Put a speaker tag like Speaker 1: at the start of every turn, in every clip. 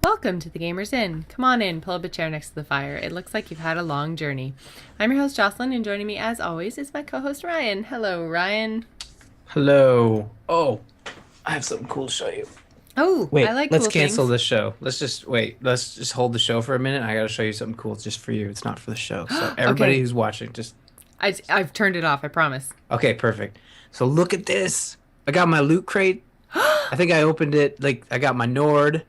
Speaker 1: Welcome to the Gamers Inn. Come on in, pull up a chair next to the fire. It looks like you've had a long journey. I'm your host, Jocelyn, and joining me as always is my co-host, Ryan. Hello, Ryan.
Speaker 2: Hello. Oh, I have something cool to show you.
Speaker 1: Oh, I
Speaker 2: Wait,
Speaker 1: like
Speaker 2: let's
Speaker 1: cool
Speaker 2: cancel
Speaker 1: things.
Speaker 2: this show. Let's just wait. Let's just hold the show for a minute. I gotta show you something cool just for you. It's not for the show. So everybody
Speaker 1: Okay,
Speaker 2: who's watching, just
Speaker 1: I've turned it off, I promise.
Speaker 2: okay, perfect. So look at this. I got my loot crate. I think I opened it like I got my Nord.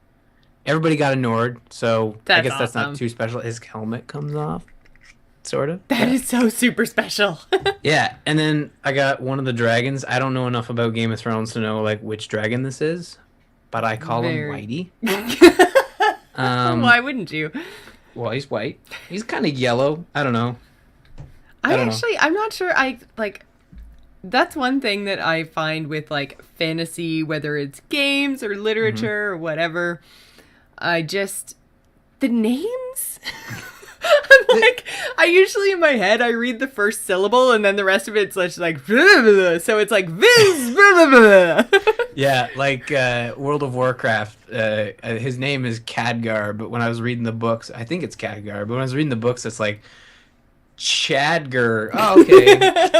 Speaker 2: Everybody got a Nord, so I
Speaker 1: That's
Speaker 2: guess that's not
Speaker 1: awesome.
Speaker 2: too special. His helmet comes off, sort of.
Speaker 1: That
Speaker 2: Yeah.
Speaker 1: is so super special.
Speaker 2: Yeah, and then I got one of the dragons. I don't know enough about Game of Thrones to know like which dragon this is, but I call him
Speaker 1: Very.
Speaker 2: Whitey.
Speaker 1: Why
Speaker 2: Um,
Speaker 1: wouldn't you?
Speaker 2: well, he's white. He's kind of yellow. I don't know. I don't know.
Speaker 1: I'm not sure. That's one thing that I find with like fantasy, whether it's games or
Speaker 2: Hmm.
Speaker 1: literature or whatever. The names. I'm
Speaker 2: The-
Speaker 1: like, I usually in my head I read the first syllable and then the rest of it's just like, so it's like viz.
Speaker 2: Yeah, like World of Warcraft. His name is Khadgar, but when I was reading the books, I think it's Khadgar. But when I was reading the books, it's like Chadgar. Oh, okay,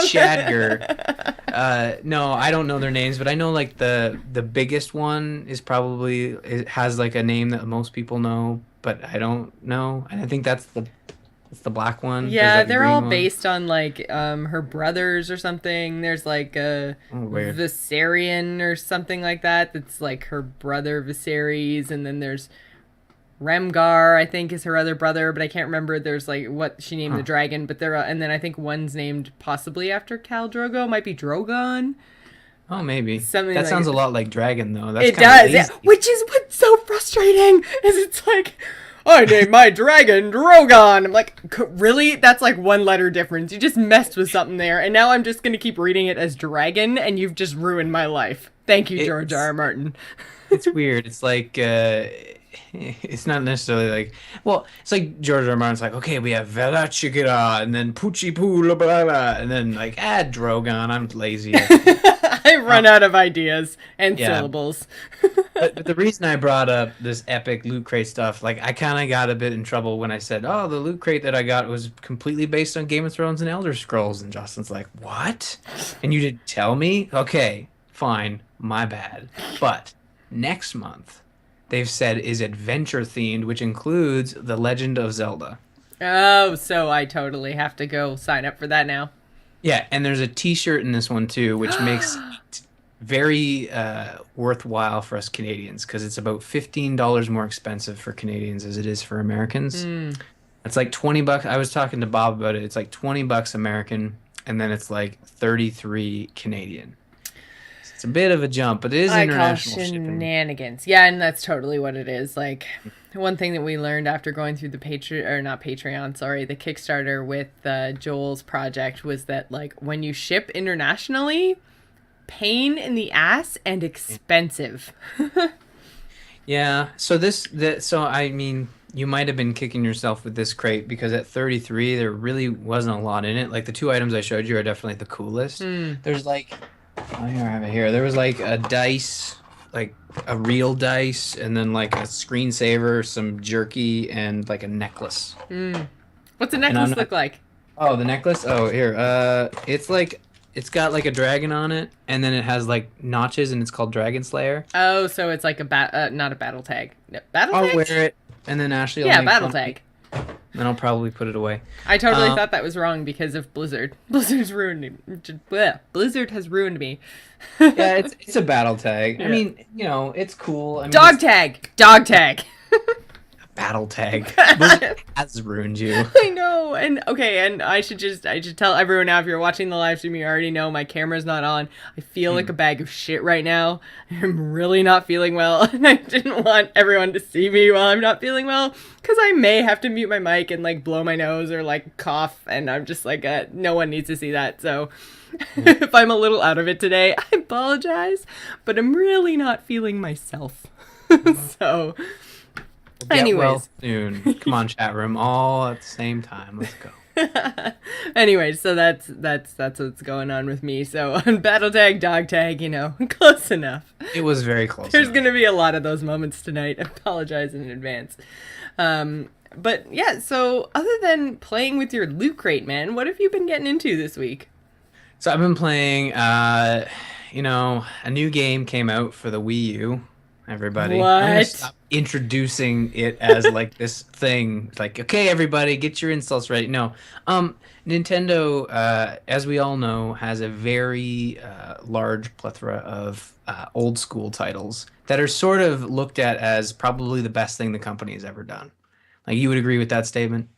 Speaker 2: Chadgar. No, I don't know their names, but I know like the biggest one is probably it has like a name that most people know, but I don't know. And I think that's the black one. There's
Speaker 1: Yeah,
Speaker 2: like a
Speaker 1: they're all
Speaker 2: green one.
Speaker 1: based on like her brothers or something. There's like a
Speaker 2: Oh, weird.
Speaker 1: Viserion or something like that. That's like her brother Viserys, and then there's Remgar, I think, is her other brother, but I can't remember. There's like what she named the
Speaker 2: Huh.
Speaker 1: dragon, but there, and then I think one's named possibly after Khal Drogo. Might be Drogon,
Speaker 2: Oh, maybe.
Speaker 1: something
Speaker 2: That sounds a
Speaker 1: like.
Speaker 2: lot like Dragon though. That's
Speaker 1: It
Speaker 2: kind of
Speaker 1: does, yeah.
Speaker 2: lazy.
Speaker 1: Which is what's so frustrating is it's like. I named my dragon Drogon. I'm like, really? That's like one letter difference. You just messed with something there, and now I'm just gonna keep reading it as dragon, and you've just ruined my life. Thank you, George R.
Speaker 2: It's
Speaker 1: R. Martin.
Speaker 2: it's weird. It's like it's not necessarily like well, it's like George R. R. Martin's like, okay, we have Velachigera and then Poochie Poo blah blah blah and then like Drogon. I'm lazy.
Speaker 1: I run
Speaker 2: Um,
Speaker 1: out of ideas and
Speaker 2: yeah.
Speaker 1: syllables.
Speaker 2: But the reason I brought up this epic loot crate stuff, like I kind of got a bit in trouble when I said, "Oh, the loot crate that I got was completely based on Game of Thrones and Elder Scrolls," and Justin's like, "What? And you didn't tell me?" Okay, fine, my bad. But next month, they've said is adventure themed, which includes The Legend of Zelda.
Speaker 1: Oh, so I totally have to go sign up for that now.
Speaker 2: Yeah, and there's a T-shirt in this one too, which makes it very worthwhile for us Canadians because it's about $15 more expensive for Canadians as it is for Americans.
Speaker 1: Hmm.
Speaker 2: It's like 20 bucks. I was talking to Bob about it. It's like 20 bucks American, and then it's like 33 Canadian. So it's a bit of a jump, but it is
Speaker 1: I call
Speaker 2: international shipping.
Speaker 1: shenanigans. Yeah, and that's totally what it is. Like, one thing that we learned after going through the Patreon, or not Patreon, sorry, the Kickstarter with Joel's project was that, like, when you ship internationally, pain in the ass and expensive.
Speaker 2: Yeah. So I mean, you might have been kicking yourself with this crate because at 33 there really wasn't a lot in it. Like the two items I showed you are definitely the coolest.
Speaker 1: Hmm.
Speaker 2: There's like oh, here I have it here. There was like a dice, like a real dice, and then like a screensaver, some jerky, and like a necklace.
Speaker 1: Hmm. What's a
Speaker 2: And I'm
Speaker 1: necklace
Speaker 2: not.
Speaker 1: look like?
Speaker 2: Oh, the necklace. Oh, here. It's like it's got like a dragon on it, and then it has like notches, and it's called Dragon Slayer.
Speaker 1: Oh, so it's like not a battle tag. No, battle
Speaker 2: I'll
Speaker 1: tag?
Speaker 2: wear it, and then Ashley will
Speaker 1: Yeah,
Speaker 2: make
Speaker 1: battle
Speaker 2: fun of me,
Speaker 1: tag.
Speaker 2: and I'll probably put it away.
Speaker 1: I totally
Speaker 2: Um,
Speaker 1: thought that was wrong because of Blizzard. Blizzard's ruined me. Bleh. Blizzard has ruined me.
Speaker 2: yeah, it's a battle tag. I
Speaker 1: Yeah.
Speaker 2: mean, it's cool. I mean,
Speaker 1: Dog
Speaker 2: it's
Speaker 1: tag. Dog tag.
Speaker 2: a battle tag. Blizzard has ruined you.
Speaker 1: I know. And okay, and I should tell everyone now if you're watching the live stream, you already know my camera's not on. I feel like
Speaker 2: Hmm.
Speaker 1: a bag of shit right now. I'm really not feeling well, and I didn't want everyone to see me while I'm not feeling well because I may have to mute my mic and like blow my nose or like cough, and I'm just like no one needs to see that. So
Speaker 2: Yeah.
Speaker 1: if I'm a little out of it today, I apologize, but I'm really not feeling myself. So,
Speaker 2: Get well
Speaker 1: anyways.
Speaker 2: soon. Come on, chat room, all at the same time. Let's go.
Speaker 1: Anyway, so that's what's going on with me. So on battle tag, dog tag, close enough.
Speaker 2: It was very close
Speaker 1: There's
Speaker 2: enough.
Speaker 1: gonna be a lot of those moments tonight. I apologize in advance. But yeah, so other than playing with your loot crate, man, what have you been getting into this week?
Speaker 2: So I've been playing, a new game came out for the Wii U. Everybody, I'm gonna
Speaker 1: What?
Speaker 2: stop introducing it as like this thing. It's like, okay, everybody, get your insults ready. No, Nintendo, as we all know, has a very large plethora of old school titles that are sort of looked at as probably the best thing the company has ever done. Like, you would agree with that statement?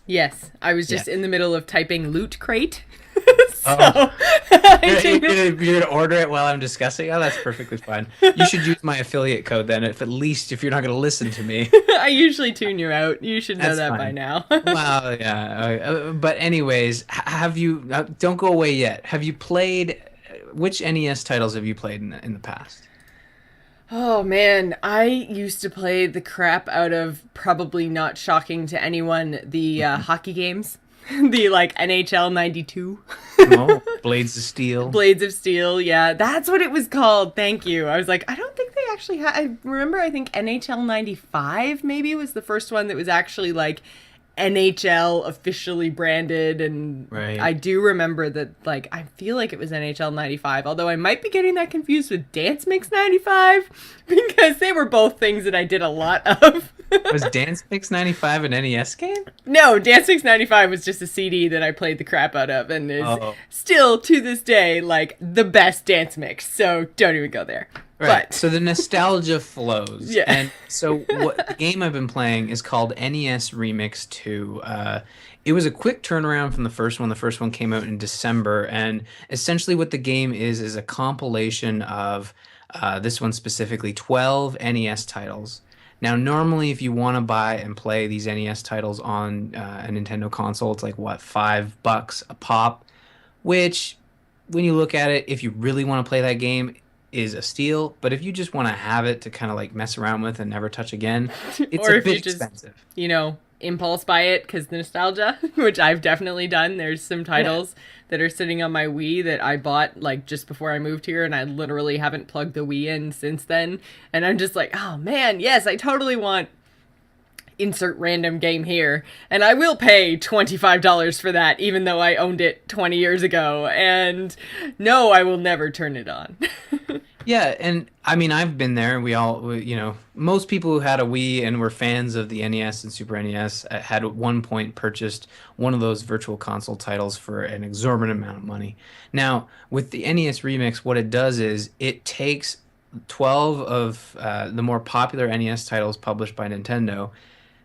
Speaker 1: Yes, I was
Speaker 2: Yeah.
Speaker 1: just in the middle of typing loot crate. So
Speaker 2: Oh.
Speaker 1: I
Speaker 2: You're gonna order it while I'm discussing? Oh, that's perfectly fine. You should use my affiliate code then, if at least if you're not gonna listen to me.
Speaker 1: I usually tune you out. You should know
Speaker 2: That's
Speaker 1: that by
Speaker 2: fine.
Speaker 1: now.
Speaker 2: Well, yeah. But anyways, have you? Don't go away yet. Have you played? Which NES titles have you played in the past?
Speaker 1: Oh man, I used to play the crap out of, probably not shocking to anyone, the hockey games. The like NHL 92.
Speaker 2: Oh, Blades of Steel.
Speaker 1: Blades of Steel, yeah. That's what it was called. Thank you. I was like, I don't think they actually had, I remember, I think NHL 95 maybe was the first one that was actually like NHL officially branded, and
Speaker 2: Right.
Speaker 1: I do remember that, like, I feel like it was NHL 95, although I might be getting that confused with Dance Mix 95 because they were both things that I did a lot of.
Speaker 2: Was Dance Mix 95 an NES game?
Speaker 1: No, Dance Mix 95 was just a CD that I played the crap out of and is
Speaker 2: Oh.
Speaker 1: still to this day like the best dance mix. So don't even go there.
Speaker 2: Right.
Speaker 1: But
Speaker 2: So the nostalgia flows.
Speaker 1: yeah.
Speaker 2: And so what the game I've been playing is called NES Remix 2. It was a quick turnaround from the first one. The first one came out in December, and essentially what the game is a compilation of this one specifically 12 NES titles. Now, normally, if you want to buy and play these NES titles on a Nintendo console, it's like what, $5 a pop, which when you look at it, if you really want to play that game, is a steal. But if you just want to have it to kind of like mess around with and never touch again, it's
Speaker 1: Or
Speaker 2: a
Speaker 1: if
Speaker 2: bit
Speaker 1: you just,
Speaker 2: expensive.
Speaker 1: impulse buy it because nostalgia, which I've definitely done. There's some
Speaker 2: Yeah.
Speaker 1: titles that are sitting on my Wii that I bought like just before I moved here, and I literally haven't plugged the Wii in since then. And I'm just like, oh man, yes, I totally want insert random game here, and I will pay $25 for that, even though I owned it 20 years ago. And no, I will never turn it on.
Speaker 2: Yeah, and I mean, I've been there. Most people who had a Wii and were fans of the NES and Super NES had at one point purchased one of those virtual console titles for an exorbitant amount of money. Now, with the NES Remix, what it does is it takes 12 of the more popular NES titles published by Nintendo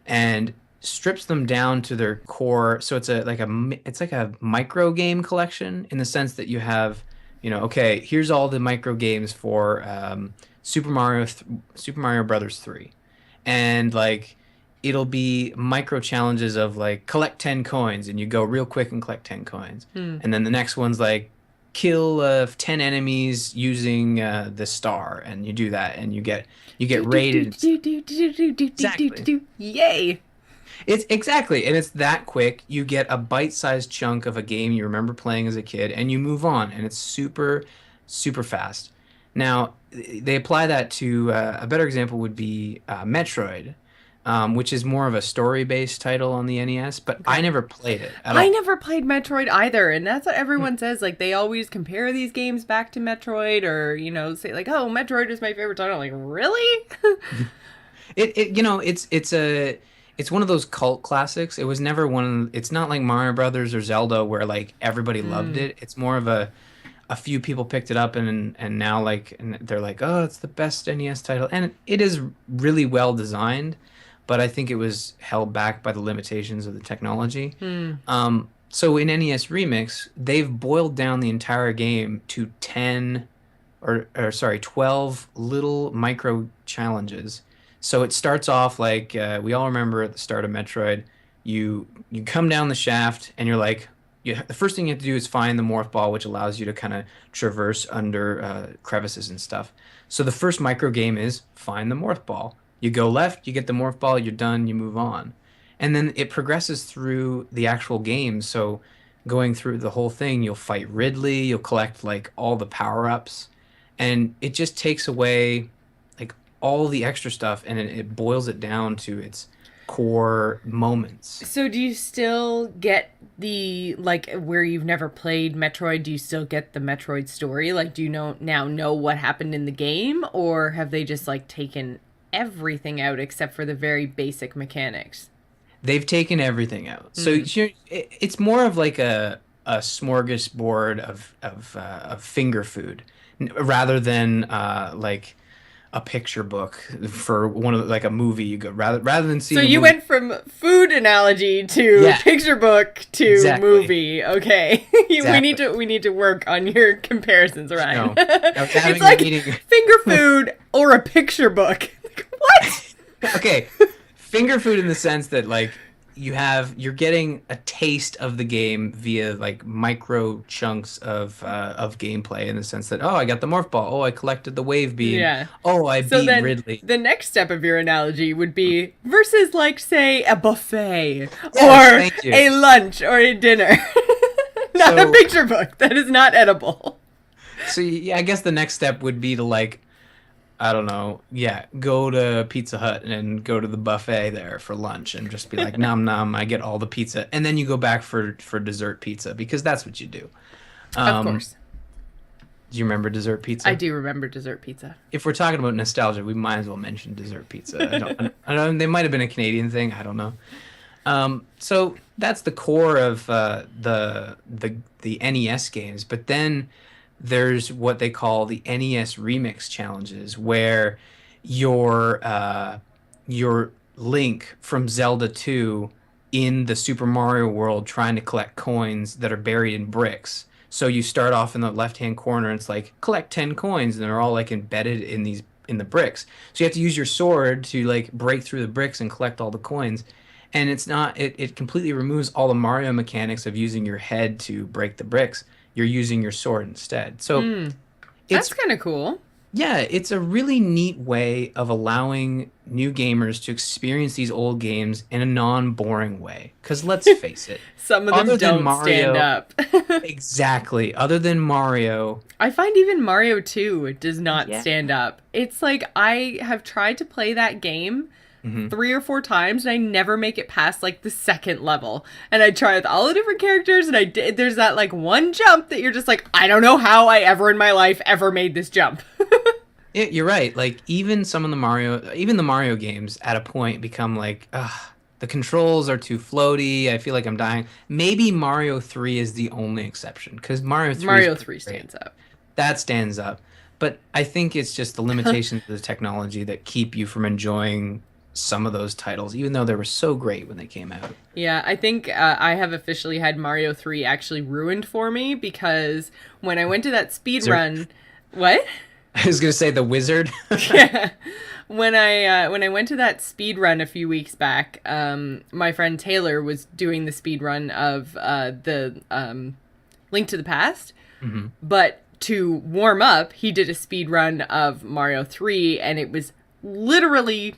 Speaker 2: and strips them down to their core. So it's like a micro game collection in the sense that you have, okay, here's all the micro games for Super Mario Brothers 3. And like it'll be micro challenges of like collect 10 coins, and you go real quick and collect 10 coins.
Speaker 1: Hmm.
Speaker 2: And then the next one's like kill 10 enemies using the star, and you do that and you get rated. Exactly.
Speaker 1: Yay!
Speaker 2: It's exactly, and it's that quick. You get a bite-sized chunk of a game you remember playing as a kid, and you move on, and it's super, super fast. Now, they apply that to a better example would be Metroid, which is more of a story-based title on the NES, but I
Speaker 1: Okay.
Speaker 2: never played it at
Speaker 1: I
Speaker 2: all.
Speaker 1: never played Metroid either, and that's what everyone says. Like, they always compare these games back to Metroid, or, say, like, oh, Metroid is my favorite title. I'm like, really?
Speaker 2: It's one of those cult classics. It was never one. It's not like Mario Brothers or Zelda where like everybody loved
Speaker 1: Hmm.
Speaker 2: it. It's more of a few people picked it up and now like and they're like, oh, it's the best NES title, and it is really well designed, but I think it was held back by the limitations of the technology.
Speaker 1: Hmm.
Speaker 2: So in NES Remix, they've boiled down the entire game to 10 or sorry, 12 little micro challenges. So it starts off like we all remember at the start of Metroid, you come down the shaft and you're like, the first thing you have to do is find the morph ball, which allows you to kind of traverse under crevices and stuff. So the first micro game is find the morph ball. You go left, you get the morph ball, you're done, you move on. and then it progresses through the actual game. So going through the whole thing, you'll fight Ridley, you'll collect like all the power-ups, and it just takes away like all the extra stuff, and it boils it down to its core moments.
Speaker 1: So do you still get the like where you've never played Metroid, do you still get the Metroid story? Like do you know what happened in the game, or have they just like taken everything out except for the very basic mechanics?
Speaker 2: They've taken everything out. So
Speaker 1: Mm.
Speaker 2: it's more of like a smorgasbord of finger food rather than like a picture book for one of like a movie. You go rather than
Speaker 1: So
Speaker 2: seeing a
Speaker 1: you
Speaker 2: movie.
Speaker 1: went from food analogy to
Speaker 2: Yeah,
Speaker 1: picture book to
Speaker 2: exactly.
Speaker 1: movie. Okay. we need
Speaker 2: Exactly.
Speaker 1: to work on your comparisons, Ryan.
Speaker 2: No. I was
Speaker 1: It's
Speaker 2: having a
Speaker 1: like
Speaker 2: meeting.
Speaker 1: finger food or a picture book. Like, what?
Speaker 2: Okay, finger food in the sense that like you're getting a taste of the game via like micro chunks of gameplay in the sense that oh I got the morph ball, oh I collected the wave beam,
Speaker 1: Yeah.
Speaker 2: oh I
Speaker 1: So
Speaker 2: beat
Speaker 1: then
Speaker 2: Ridley.
Speaker 1: the next step of your analogy would be versus like say a buffet
Speaker 2: Yes,
Speaker 1: or
Speaker 2: thank you.
Speaker 1: a lunch or a dinner. Not a
Speaker 2: So
Speaker 1: picture book. That is not edible.
Speaker 2: so yeah, I guess the next step would be to like I don't know, yeah, go to Pizza Hut and go to the buffet there for lunch and just be like nom nom, I get all the pizza, and then you go back for dessert pizza because that's what you do.
Speaker 1: Of
Speaker 2: Um,
Speaker 1: course.
Speaker 2: do you remember dessert
Speaker 1: I
Speaker 2: pizza?
Speaker 1: do remember dessert pizza.
Speaker 2: If we're talking about nostalgia, we might as well mention dessert pizza. I don't. They might have been a Canadian thing. I don't know. So that's the core of the NES games. But then there's what they call the NES Remix challenges, where your Link from Zelda 2 in the Super Mario world trying to collect coins that are buried in bricks. So you start off in the left-hand corner and it's like collect 10 coins and they're all like embedded in the bricks. So you have to use your sword to like break through the bricks and collect all the coins. And it's not it completely removes all the Mario mechanics of using your head to break the bricks. You're using your sword instead. So
Speaker 1: Hmm. That's
Speaker 2: it's
Speaker 1: kind of cool.
Speaker 2: yeah, it's a really neat way of allowing new gamers to experience these old games in a non-boring way. Because let's face it,
Speaker 1: Some of them
Speaker 2: other than
Speaker 1: don't stand
Speaker 2: Mario,
Speaker 1: up.
Speaker 2: exactly, other than Mario,
Speaker 1: I find even Mario 2 does not
Speaker 2: yeah.
Speaker 1: stand up. It's like I have tried to play that game
Speaker 2: Hmm.
Speaker 1: 3 or 4 times and I never make it past like the second level. And I try with all the different characters and I did there's that like one jump that you're just like I don't know how I ever in my life ever made this jump.
Speaker 2: You're right. Like even some of the even the Mario games at a point become like, ugh, the controls are too floaty. I feel like I'm dying. Maybe Mario 3 is the only exception because Mario 3 is
Speaker 1: Mario
Speaker 2: pretty
Speaker 1: 3
Speaker 2: great.
Speaker 1: stands up.
Speaker 2: That stands up. But I think it's just the limitations of the technology that keep you from enjoying some of those titles, even though they were so great when they came out.
Speaker 1: Yeah, I think I have officially had Mario 3 actually ruined for me because when I went to that speed
Speaker 2: Wizard.
Speaker 1: run, what?
Speaker 2: I was gonna say the wizard.
Speaker 1: Yeah. When I went to that speed run a few weeks back, my friend Taylor was doing the speed run of the Link to the Past,
Speaker 2: Hmm.
Speaker 1: but to warm up, he did a speed run of Mario 3 and it was literally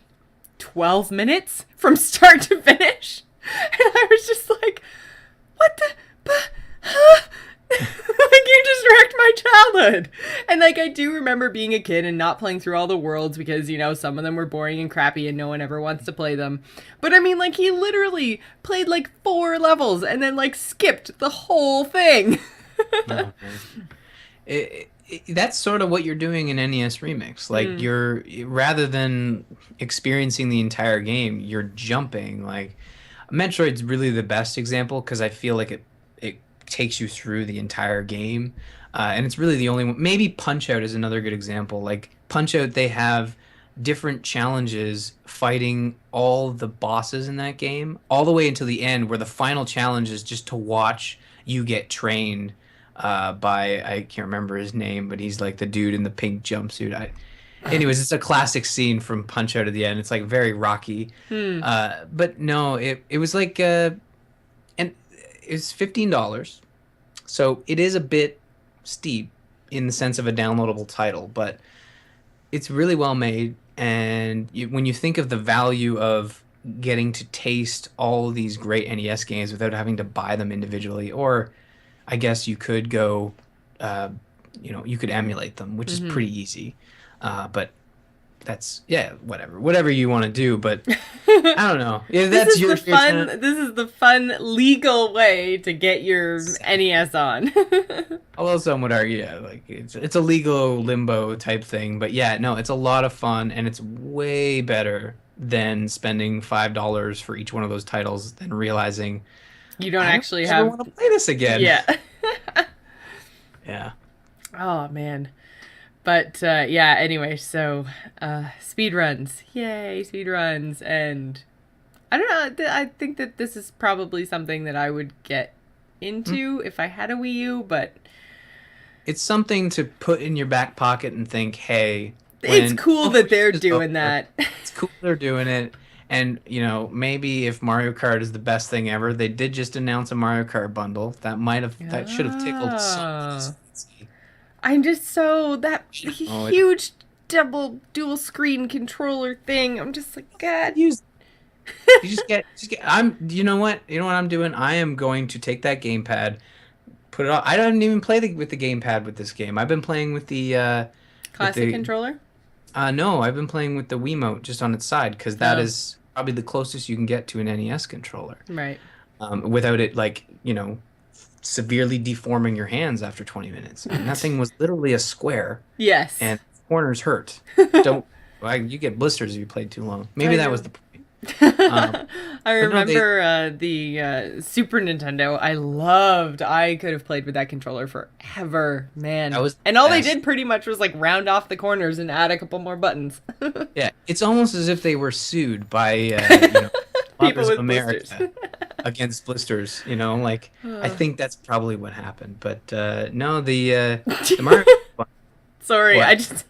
Speaker 1: 12 minutes from start to finish. And I was just like, what the huh? Like you just wrecked my childhood. And like I do remember being a kid and not playing through all the worlds because some of them were boring and crappy and no one ever wants to play them. But I mean like he literally played like 4 levels and then like skipped the whole thing.
Speaker 2: Oh, man. That's sort of what you're doing in NES Remix. Like
Speaker 1: Mm.
Speaker 2: you're rather than experiencing the entire game, you're jumping. Like Metroid's really the best example because I feel like it takes you through the entire game, and it's really the only one. Maybe Punch Out is another good example. Like Punch Out, they have different challenges fighting all the bosses in that game, all the way until the end, where the final challenge is just to watch you get trained by I can't remember his name, but he's like the dude in the pink jumpsuit. Anyways, it's a classic scene from Punch Out at the end. It's like very Rocky.
Speaker 1: Hmm.
Speaker 2: But no, it was like and it's $15. So it is a bit steep in the sense of a downloadable title, but it's really well made. And when you think of the value of getting to taste all these great NES games without having to buy them individually. Or I guess you could go, uh, you could emulate them, which is
Speaker 1: Mm-hmm.
Speaker 2: pretty easy. But that's, yeah, whatever you want to do. But I don't know if
Speaker 1: This
Speaker 2: that's
Speaker 1: is
Speaker 2: your
Speaker 1: the fun.
Speaker 2: kind of.
Speaker 1: This is the fun legal way to get your NES on.
Speaker 2: Although some would argue, yeah, like it's a legal limbo type thing. But yeah, no, it's a lot of fun, and it's way better than spending $5 for each one of those titles, than realizing
Speaker 1: You don't
Speaker 2: I don't
Speaker 1: actually
Speaker 2: ever
Speaker 1: have.
Speaker 2: want to play this again.
Speaker 1: Yeah.
Speaker 2: Yeah.
Speaker 1: Oh man. But yeah. Anyway, so speed runs. Yay, speed runs, and I don't know. I think that this is probably something that I would get into if I had a Wii U, but
Speaker 2: It's something to put in your back pocket and think, hey,
Speaker 1: it's
Speaker 2: when
Speaker 1: cool
Speaker 2: social
Speaker 1: that they're
Speaker 2: media is
Speaker 1: doing
Speaker 2: over,
Speaker 1: that.
Speaker 2: it's cool they're doing it. And, maybe if Mario Kart is the best thing ever, they did just announce a Mario Kart bundle. That should have tickled someone's
Speaker 1: Oh.
Speaker 2: fancy.
Speaker 1: I'm just so that
Speaker 2: Oh, it
Speaker 1: huge double dual screen controller thing. I'm just like, God.
Speaker 2: use you just get you know what I'm doing? I am going to take that gamepad, put it on. I don't even play with the gamepad with this game. I've been playing with with
Speaker 1: Classic
Speaker 2: the
Speaker 1: controller?
Speaker 2: no, I've been playing with the Wiimote just on its side, because that
Speaker 1: Oh,
Speaker 2: is probably the closest you can get to an NES controller,
Speaker 1: right.
Speaker 2: without it, like, severely deforming your hands after 20 minutes. I mean, that thing was literally a square,
Speaker 1: Yes.
Speaker 2: and corners hurt. Don't, well, you get blisters if you played too long. Maybe
Speaker 1: I
Speaker 2: that was
Speaker 1: know.
Speaker 2: the point. Um,
Speaker 1: I
Speaker 2: but no, they
Speaker 1: remember the Super Nintendo. I could have played with that controller forever,
Speaker 2: that
Speaker 1: man.
Speaker 2: was the
Speaker 1: And all they
Speaker 2: best.
Speaker 1: did pretty much was like round off the corners and add a couple more buttons.
Speaker 2: Yeah, it's almost as if they were sued by
Speaker 1: People
Speaker 2: Fathers of
Speaker 1: with blisters.
Speaker 2: America against blisters. Like, I think that's probably what happened. But no, the Mario.
Speaker 1: Sorry, I
Speaker 2: What?
Speaker 1: just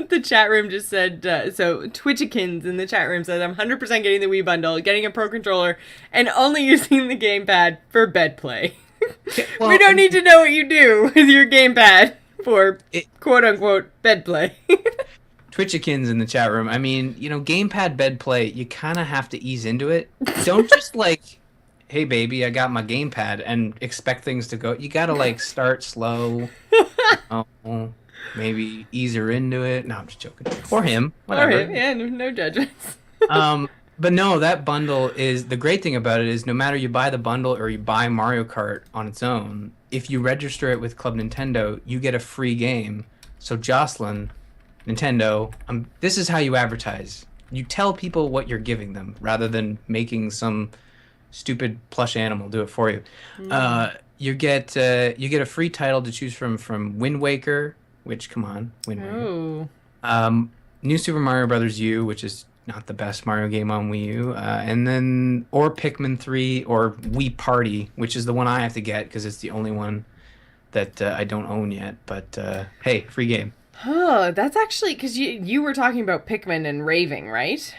Speaker 1: the chat room just said so Twitchikins in the chat room said I'm 100% getting the Wii bundle, getting a pro controller, and only using the gamepad for bed play. We
Speaker 2: Well,
Speaker 1: don't need to know what you do with your gamepad for
Speaker 2: it,
Speaker 1: quote unquote bed play.
Speaker 2: Twitchikins in the chat room. I mean, gamepad bed play. You kind of have to ease into it. Don't just like, hey baby, I got my gamepad, and expect things to go. You gotta like start slow. Oh, maybe ease her into it. No, I'm just joking. Or him,
Speaker 1: All right,
Speaker 2: whatever.
Speaker 1: yeah, no judgments.
Speaker 2: But no, that bundle is the great thing about it is no matter you buy the bundle or you buy Mario Kart on its own, if you register it with Club Nintendo, you get a free game. So Jocelyn, Nintendo, this is how you advertise. You tell people what you're giving them rather than making some stupid plush animal do it for you. You get a free title to choose from Wind Waker, which, come on, Wind Waker.
Speaker 1: Oh,
Speaker 2: New Super Mario Brothers U, which is not the best Mario game on Wii U, and then or Pikmin 3 or Wii Party, which is the one I have to get because it's the only one that I don't own yet. But hey, free game.
Speaker 1: oh, that's actually because you were talking about Pikmin and raving, right?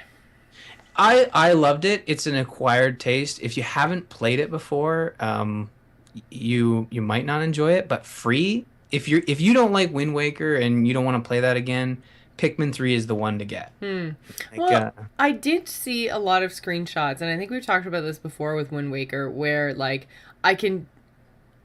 Speaker 2: I loved it. It's an acquired taste. If you haven't played it before, you might not enjoy it, but free. If you don't like Wind Waker and you don't want to play that again, Pikmin 3 is the one to get. Like,
Speaker 1: Well, I did see a lot of screenshots, and I think we've talked about this before with Wind Waker, where like I can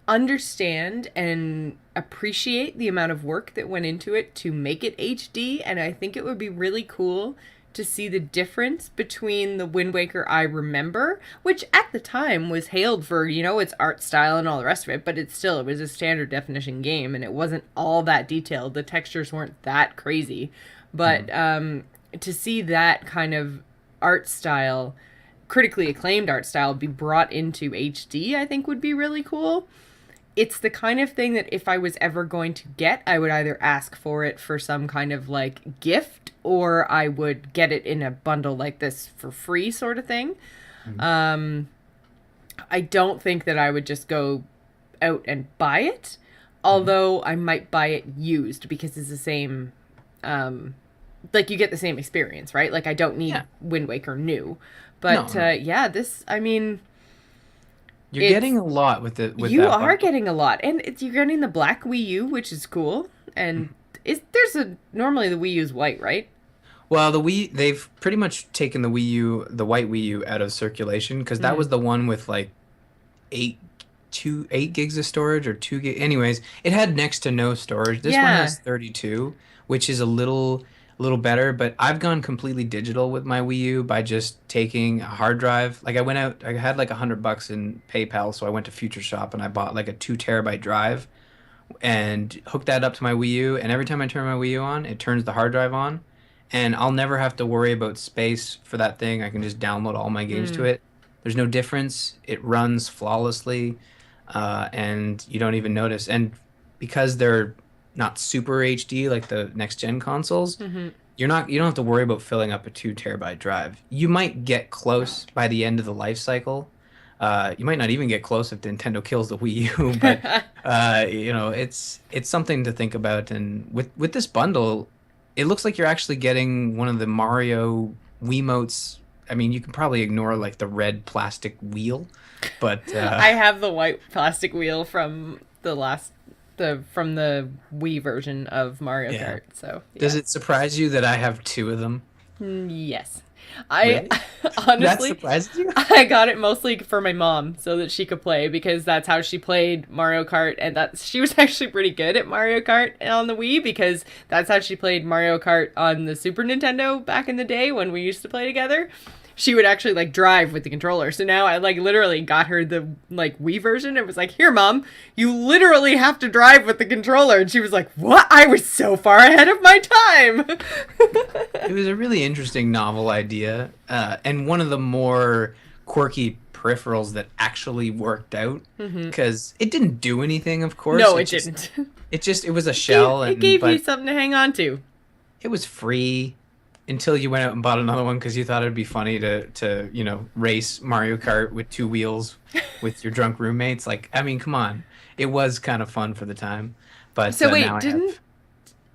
Speaker 1: understand and appreciate the amount of work that went into it to make it HD, and I think it would be really cool to see the difference between the Wind Waker I remember, which at the time was hailed for, its art style and all the rest of it, but it was a standard definition game and it wasn't all that detailed. The textures weren't that crazy. But to see that kind of art style, critically acclaimed art style, be brought into HD, I think would be really cool. It's the kind of thing that if I was ever going to get, I would either ask for it for some kind of like gift, or I would get it in a bundle like this for free sort of thing. I don't think that I would just go out and buy it, although I might buy it used because it's the same, like you get the same experience, right? Like I don't need
Speaker 2: yeah.
Speaker 1: Wind Waker new. But
Speaker 2: No.
Speaker 1: yeah, this, I mean...
Speaker 2: You're getting a lot with
Speaker 1: You
Speaker 2: that
Speaker 1: are
Speaker 2: bundle.
Speaker 1: getting a lot, and you're getting the black Wii U, which is cool. And normally the Wii U's white, right?
Speaker 2: Well, they've pretty much taken the Wii U, the white Wii U, out of circulation because that
Speaker 1: Mm.
Speaker 2: was the one with like eight 8 gigs of storage or 2 gig. Anyways, it had next to no storage. This one
Speaker 1: Yeah.
Speaker 2: has 32, which is a little better, but I've gone completely digital with my Wii U by just taking a hard drive. Like I went out, I had like $100 in PayPal, so I went to Future Shop and I bought like a 2 terabyte drive and hook that up to my Wii U. And every time I turn my Wii U on, it turns the hard drive on. And I'll never have to worry about space for that thing. I can just download all my games to
Speaker 1: Mm.
Speaker 2: it. There's no difference. It runs flawlessly, and you don't even notice. And because they're not super HD like the next gen consoles,
Speaker 1: Hmm.
Speaker 2: you don't have to worry about filling up a 2 terabyte drive. You might get close by the end of the life cycle. You might not even get close if Nintendo kills the Wii U, but it's something to think about. And with this bundle, it looks like you're actually getting one of the Mario Wiimotes. I mean, you can probably ignore like the red plastic wheel, but
Speaker 1: I have the white plastic wheel from the Wii version of Mario
Speaker 2: yeah.
Speaker 1: Kart. So
Speaker 2: Does
Speaker 1: yes.
Speaker 2: it surprise you that I have two of them?
Speaker 1: Yes. I
Speaker 2: Really? That
Speaker 1: honestly,
Speaker 2: surprises you?
Speaker 1: I got it mostly for my mom so that she could play because that's how she played Mario Kart, and that she was actually pretty good at Mario Kart on the Wii because that's how she played Mario Kart on the Super Nintendo back in the day when we used to play together. She would actually like drive with the controller. So now I like literally got her the like Wii version. It was like, "Here, mom, you literally have to drive with the controller." And she was like, "What? I was so far ahead of my time."
Speaker 2: It was a really interesting novel idea, and one of the more quirky peripherals that actually worked out
Speaker 1: Hmm.
Speaker 2: because it didn't do anything, of course.
Speaker 1: No,
Speaker 2: It
Speaker 1: it
Speaker 2: just,
Speaker 1: didn't.
Speaker 2: it was a shell,
Speaker 1: It
Speaker 2: and
Speaker 1: gave you
Speaker 2: but
Speaker 1: something to hang on to.
Speaker 2: it was free until you went out and bought another one because you thought it'd be funny to race Mario Kart with two wheels with your drunk roommates. Like, I mean, come on, it was kind of fun for the time, but
Speaker 1: So
Speaker 2: now
Speaker 1: wait,
Speaker 2: I
Speaker 1: didn't
Speaker 2: have.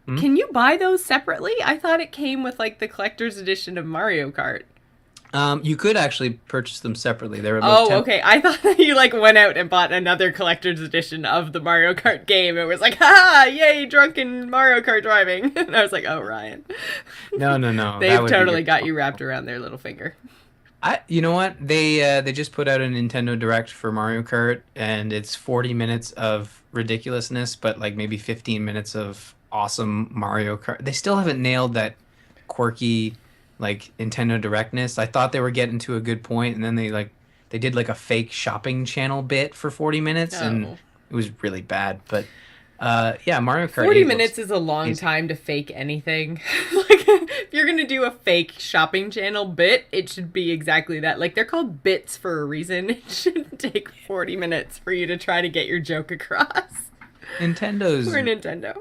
Speaker 2: Hmm?
Speaker 1: can you buy those separately? I thought it came with like the collector's edition of Mario Kart.
Speaker 2: You could actually purchase them separately. They were about
Speaker 1: Oh,
Speaker 2: 10.
Speaker 1: okay. I thought that you like went out and bought another collector's edition of the Mario Kart game. It was like, ha, yay, drunken Mario Kart driving. And I was like, oh, Ryan.
Speaker 2: No, no, no. That
Speaker 1: They've
Speaker 2: would be
Speaker 1: totally got you wrapped
Speaker 2: irresponsible.
Speaker 1: around their little finger.
Speaker 2: You know what? They just put out a Nintendo Direct for Mario Kart, and it's 40 minutes of ridiculousness, but like maybe 15 minutes of awesome Mario Kart. They still haven't nailed that quirky, like Nintendo Directness. I thought they were getting to a good point, and then they did like a fake shopping channel bit for 40 minutes, and
Speaker 1: Oh.
Speaker 2: it was really bad. But yeah, Mario Kart
Speaker 1: 40
Speaker 2: 8 looks
Speaker 1: minutes is a long
Speaker 2: amazing.
Speaker 1: time to fake anything. Like, if you're gonna do a fake shopping channel bit, it should be exactly that. Like, they're called bits for a reason. It shouldn't take 40 minutes for you to try to get your joke across.
Speaker 2: Nintendo's
Speaker 1: We're Nintendo.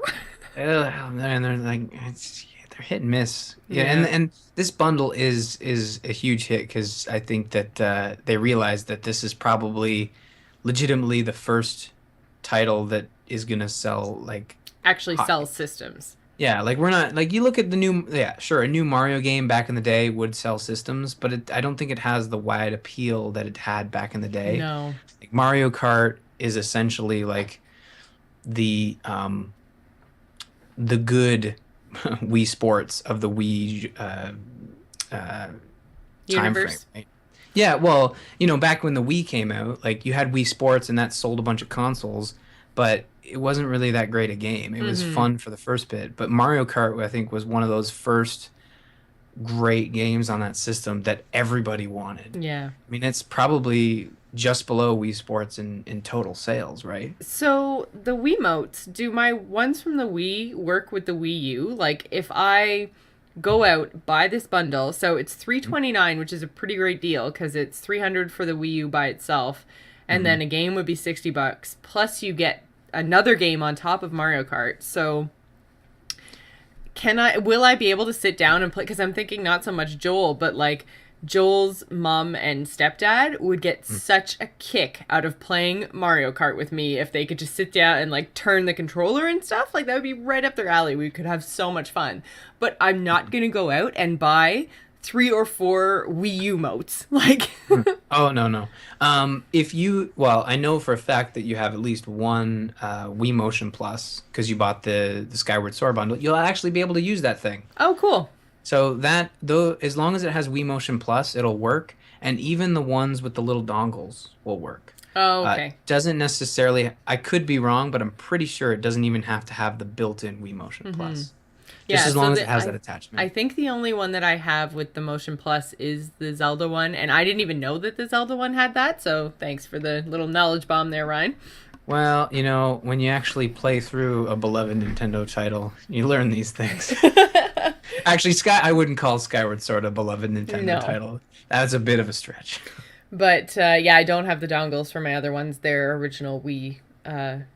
Speaker 2: man, they're hit and miss. Yeah, and
Speaker 1: Yeah.
Speaker 2: and this bundle is a huge hit because I think that they realize that this is probably legitimately the first title that is gonna sell like
Speaker 1: Actually
Speaker 2: hot.
Speaker 1: sells systems.
Speaker 2: Yeah, like we're not like you look at the new yeah sure a new Mario game back in the day would sell systems, but I don't think it has the wide appeal that it had back in the day.
Speaker 1: No.
Speaker 2: Like Mario Kart is essentially like the good Wii Sports of the Wii uh, time frame,
Speaker 1: Universe.
Speaker 2: right? Yeah, well, back when the Wii came out, like you had Wii Sports and that sold a bunch of consoles, but it wasn't really that great a game. It was
Speaker 1: Mm-hmm.
Speaker 2: fun for the first bit, but Mario Kart, I think, was one of those first great games on that system that everybody wanted.
Speaker 1: Yeah.
Speaker 2: I mean, it's probably just below Wii Sports in total sales, right?
Speaker 1: So the Wiimotes, do my ones from the Wii work with the Wii U? Like if I go out buy this bundle, so it's 329, which is a pretty great deal because it's 300 for the Wii U by itself, and
Speaker 2: Mm-hmm.
Speaker 1: then a game would be $60 plus you get another game on top of Mario Kart. So will I be able to sit down and play, because I'm thinking not so much Joel, but like Joel's mom and stepdad would get such a kick out of playing Mario Kart with me if they could just sit down and like turn the controller and stuff. Like that would be right up their alley. We could have so much fun. But I'm not going to go out and buy 3 or 4 Wii U motes. Like
Speaker 2: Oh no no. I know for a fact that you have at least one Wii Motion Plus because you bought the Skyward Sword bundle. You'll actually be able to use that thing.
Speaker 1: oh cool.
Speaker 2: So that though, as long as it has Wii Motion Plus, it'll work, and even the ones with the little dongles will work.
Speaker 1: Oh, okay.
Speaker 2: Doesn't necessarily. I could be wrong, but I'm pretty sure it doesn't even have to have the built-in Wii Motion
Speaker 1: Mm-hmm.
Speaker 2: Plus. Just
Speaker 1: Yeah,
Speaker 2: as
Speaker 1: so
Speaker 2: long as it has that
Speaker 1: I
Speaker 2: attachment.
Speaker 1: think the only one that I have with the Motion Plus is the Zelda one, and I didn't even know that the Zelda one had that. So thanks for the little knowledge bomb there, Ryan.
Speaker 2: Well, when you actually play through a beloved Nintendo title, you learn these things. Actually, I wouldn't call Skyward Sword a beloved Nintendo
Speaker 1: No,
Speaker 2: title. That's a bit of a stretch.
Speaker 1: but yeah, I don't have the dongles for my other ones. They're original Wii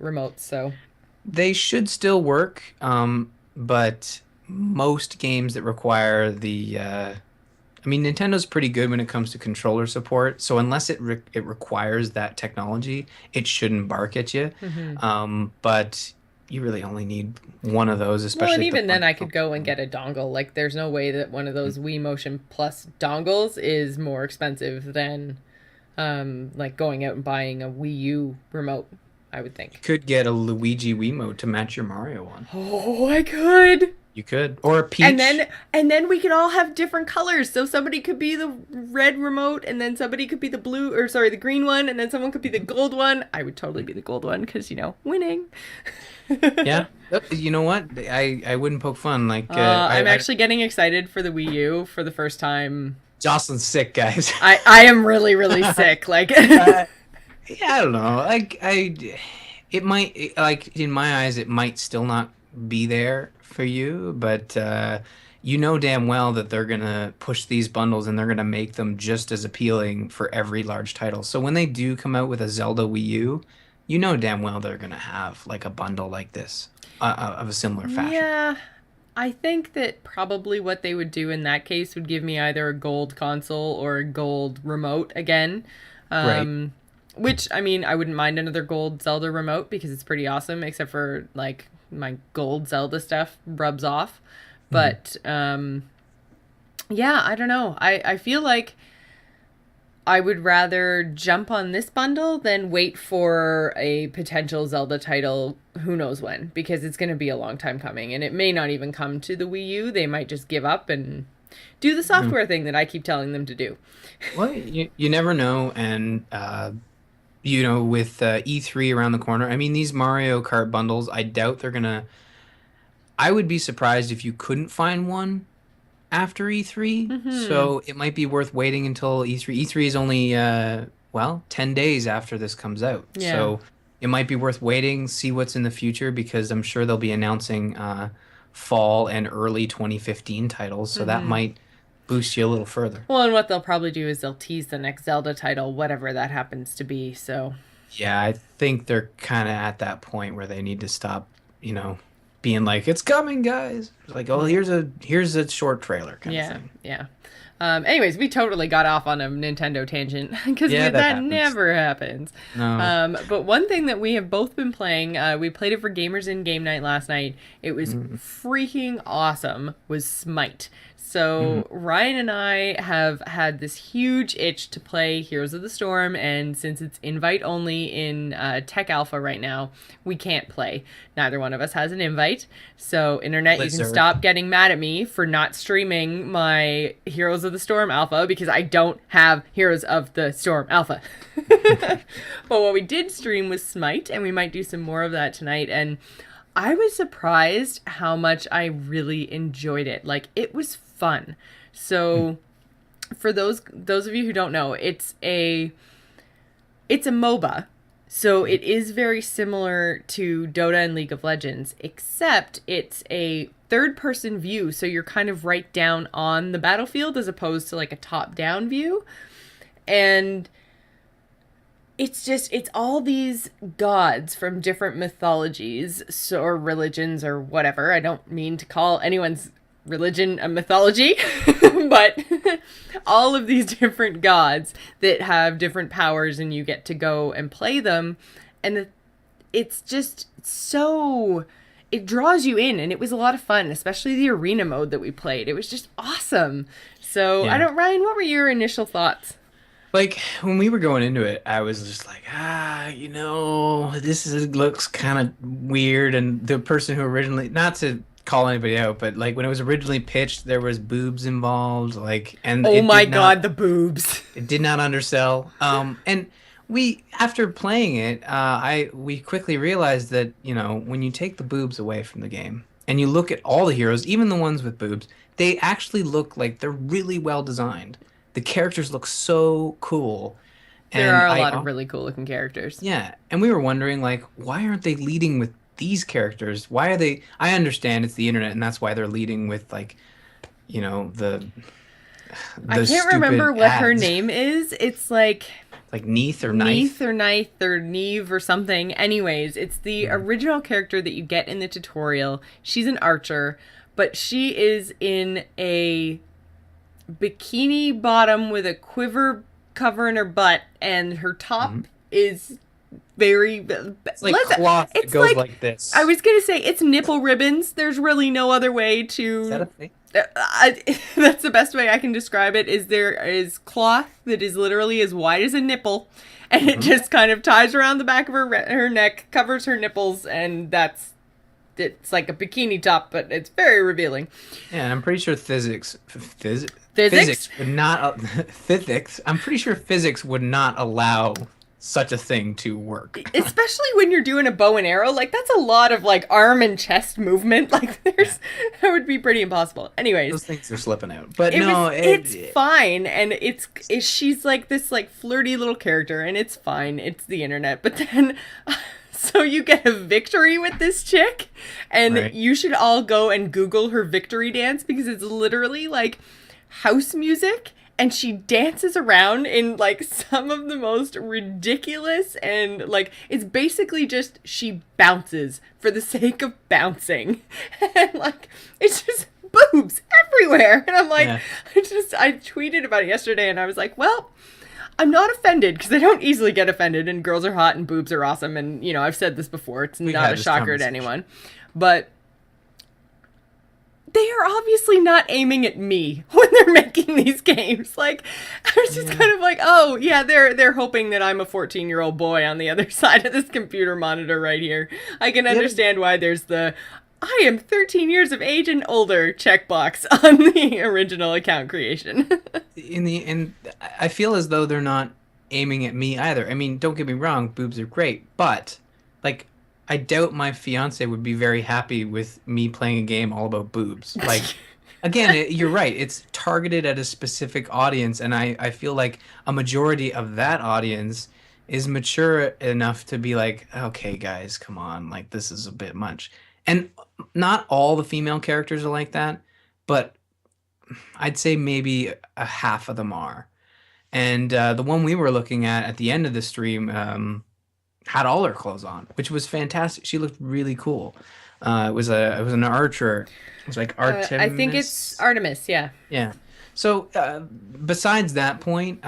Speaker 1: remotes, so
Speaker 2: They should still work, but most games that require I mean, Nintendo's pretty good when it comes to controller support. So unless it requires that technology, it shouldn't bark at you.
Speaker 1: hmm.
Speaker 2: But you really only need one of those,
Speaker 1: Well, and
Speaker 2: especially if the
Speaker 1: even then, I could
Speaker 2: functional.
Speaker 1: go and get a dongle. Like, there's no way that one of those Wii Motion Plus dongles is more expensive than like going out and buying a Wii U remote. I would
Speaker 2: You
Speaker 1: think.
Speaker 2: could get a Luigi Wiimote to match your Mario one.
Speaker 1: Oh, I could.
Speaker 2: You could, or a
Speaker 1: And
Speaker 2: Peach.
Speaker 1: then and then we could all have different colors. So somebody could be the red remote, and then somebody could be the blue, or sorry, the green one, and then someone could be the gold one. I would totally be the gold one because winning.
Speaker 2: Yeah. You know what? I wouldn't poke fun. Like
Speaker 1: I'm actually getting excited for the Wii U for the first time.
Speaker 2: Jocelyn's sick, guys.
Speaker 1: I am really really sick. Like
Speaker 2: uh, yeah, I don't know. It might like in my eyes, it might still not be there for you, but you know damn well that they're gonna push these bundles and they're gonna make them just as appealing for every large title. So when they do come out with a Zelda Wii U, you know damn well they're gonna have like a bundle like this of a similar fashion.
Speaker 1: yeah, I think that probably what they would do in that case would give me either a gold console or a gold remote again.
Speaker 2: Right.
Speaker 1: Um, which, I mean, I wouldn't mind another gold Zelda remote because it's pretty awesome, except for like my gold Zelda stuff rubs off.
Speaker 2: Mhm.
Speaker 1: But yeah, I don't know. I feel like I would rather jump on this bundle than wait for a potential Zelda title who knows when, because it's going to be a long time coming and it may not even come to the Wii U. They might just give up and do the
Speaker 2: Mhm.
Speaker 1: software thing that I keep telling them to do.
Speaker 2: Well, you never know, and with E3 around the corner, I mean, these Mario Kart bundles, I doubt they're gonna. I would be surprised if you couldn't find one after E3.
Speaker 1: Mhm.
Speaker 2: So it might be worth waiting until E3. E3 is only 10 days after this comes out.
Speaker 1: Yeah.
Speaker 2: So it might be worth waiting, see what's in the future because I'm sure they'll be announcing fall and early 2015 titles. So that
Speaker 1: Mhm.
Speaker 2: might boost you a little further.
Speaker 1: Well, and what they'll probably do is they'll tease the next Zelda title, whatever that happens to be. So,
Speaker 2: Yeah, I think they're kind of at that point where they need to stop, being like, "It's coming, guys." It's like, "Oh,
Speaker 1: yeah.
Speaker 2: here's a short trailer kind of
Speaker 1: Yeah.
Speaker 2: thing."
Speaker 1: Yeah. Anyways, we totally got off on a Nintendo tangent because
Speaker 2: Yeah, that
Speaker 1: that
Speaker 2: happens.
Speaker 1: never happens.
Speaker 2: No.
Speaker 1: But one thing that we have both been playing, we played it for Gamers in Game Night last night. It was
Speaker 2: Mm-hmm.
Speaker 1: freaking awesome. Was Smite.
Speaker 2: Mm-hmm.
Speaker 1: So Ryan and I have had this huge itch to play Heroes of the Storm, and since it's invite only in Tech Alpha right now, we can't play. Neither one of us has an invite. So internet, you can
Speaker 2: Blizzard.
Speaker 1: stop getting mad at me for not streaming my Heroes of the Storm Alpha because I don't have Heroes of the Storm Alpha. But what we did stream was Smite, and we might do some more of that tonight. And I was surprised how much I really enjoyed it. Like, it was fun. So for those of you who don't know, it's a MOBA. So it is very similar to Dota and League of Legends, except it's a third person view. So you're kind of right down on the battlefield as opposed to like a top down view. And it's all these gods from different mythologies, so, or religions or whatever. I don't mean to call anyone's religion a mythology, but all of these different gods that have different powers, and you get to go and play them, and it's just so, it draws you in, and it was a lot of fun, especially the arena mode that we played. It was just awesome. So I
Speaker 2: Yeah.
Speaker 1: don't, Ryan, what were your initial thoughts?
Speaker 2: Like when we were going into it, I was just like, looks kind of weird. And the person who originally, not to call anybody out, but like when it was originally pitched, there was boobs involved, like, and
Speaker 1: Oh my god, the boobs.
Speaker 2: it did not undersell. And we, after playing it, we quickly realized that, when you take the boobs away from the game and you look at all the heroes, even the ones with boobs, they actually look like they're really well designed. The characters look so cool.
Speaker 1: There
Speaker 2: And
Speaker 1: are a lot of really cool looking characters.
Speaker 2: yeah, and we were wondering, like, why aren't they leading with these characters? Why are they? I understand it's the internet, and that's why they're leading with, like, the
Speaker 1: I
Speaker 2: the
Speaker 1: can't remember
Speaker 2: stupid
Speaker 1: what her
Speaker 2: ads.
Speaker 1: name is. It's like
Speaker 2: Like Neath or
Speaker 1: Neith
Speaker 2: Knife.
Speaker 1: or Nith or Neve or something. Anyways, it's the
Speaker 2: Mhm.
Speaker 1: original character that you get in the tutorial. She's an archer, but she is in a bikini bottom with a quiver covering her butt, and her top
Speaker 2: Mhm.
Speaker 1: is very.
Speaker 2: It's like cloth that
Speaker 1: It's
Speaker 2: goes
Speaker 1: like
Speaker 2: like this.
Speaker 1: I was gonna say it's nipple ribbons. There's really no other way
Speaker 2: Is that a
Speaker 1: to.
Speaker 2: thing?
Speaker 1: That's the best way I can describe it. Is there is cloth that is literally as wide as a nipple, and it
Speaker 2: Mhm.
Speaker 1: just kind of ties around the back of her neck, covers her nipples, and it's like a bikini top, but it's very revealing.
Speaker 2: Yeah, and I'm pretty sure
Speaker 1: Physics?
Speaker 2: physics would not physics. I'm pretty sure physics would not allow such a thing to work.
Speaker 1: Especially when you're doing a bow and arrow, like that's a lot of like arm and chest movement. Like that would be pretty impossible. Anyways,
Speaker 2: Those things are slipping out. But no,
Speaker 1: it's fine, and she's like this like flirty little character, and it's fine. It's the internet, but then. So you get a victory with this chick, and
Speaker 2: Right.
Speaker 1: you should all go and Google her victory dance because it's literally like house music, and she dances around in like some of the most ridiculous, and like it's basically just she bounces for the sake of bouncing. And like it's just boobs everywhere. And I'm like,
Speaker 2: Yeah.
Speaker 1: I tweeted about it yesterday, and I was like, well, I'm not offended because I don't easily get offended, and girls are hot and boobs are awesome, and I've said this before. It's
Speaker 2: We've
Speaker 1: not
Speaker 2: had
Speaker 1: a
Speaker 2: this
Speaker 1: shocker to
Speaker 2: conversation.
Speaker 1: anyone, but they are obviously not aiming at me when they're making these games. Like, I was just kind of like, oh yeah, they're hoping that I'm a 14-year-old boy on the other side of this computer monitor right here. I can understand why there's the I am 13 years of age and older checkbox on the original account creation.
Speaker 2: And I feel as though they're not aiming at me either. I mean, don't get me wrong, boobs are great, but like I doubt my fiance would be very happy with me playing a game all about boobs. Like again, you're right. It's targeted at a specific audience, and I feel like a majority of that audience is mature enough to be like, okay, guys, come on, like this is a bit much. And not all the female characters are like that, but I'd say maybe a half of them are. And the one we were looking at the end of the stream had all her clothes on, which was fantastic. She looked really cool. It was an archer. It was like
Speaker 1: I think it's
Speaker 2: Artemis.
Speaker 1: Artemis, yeah.
Speaker 2: Yeah. So besides that point,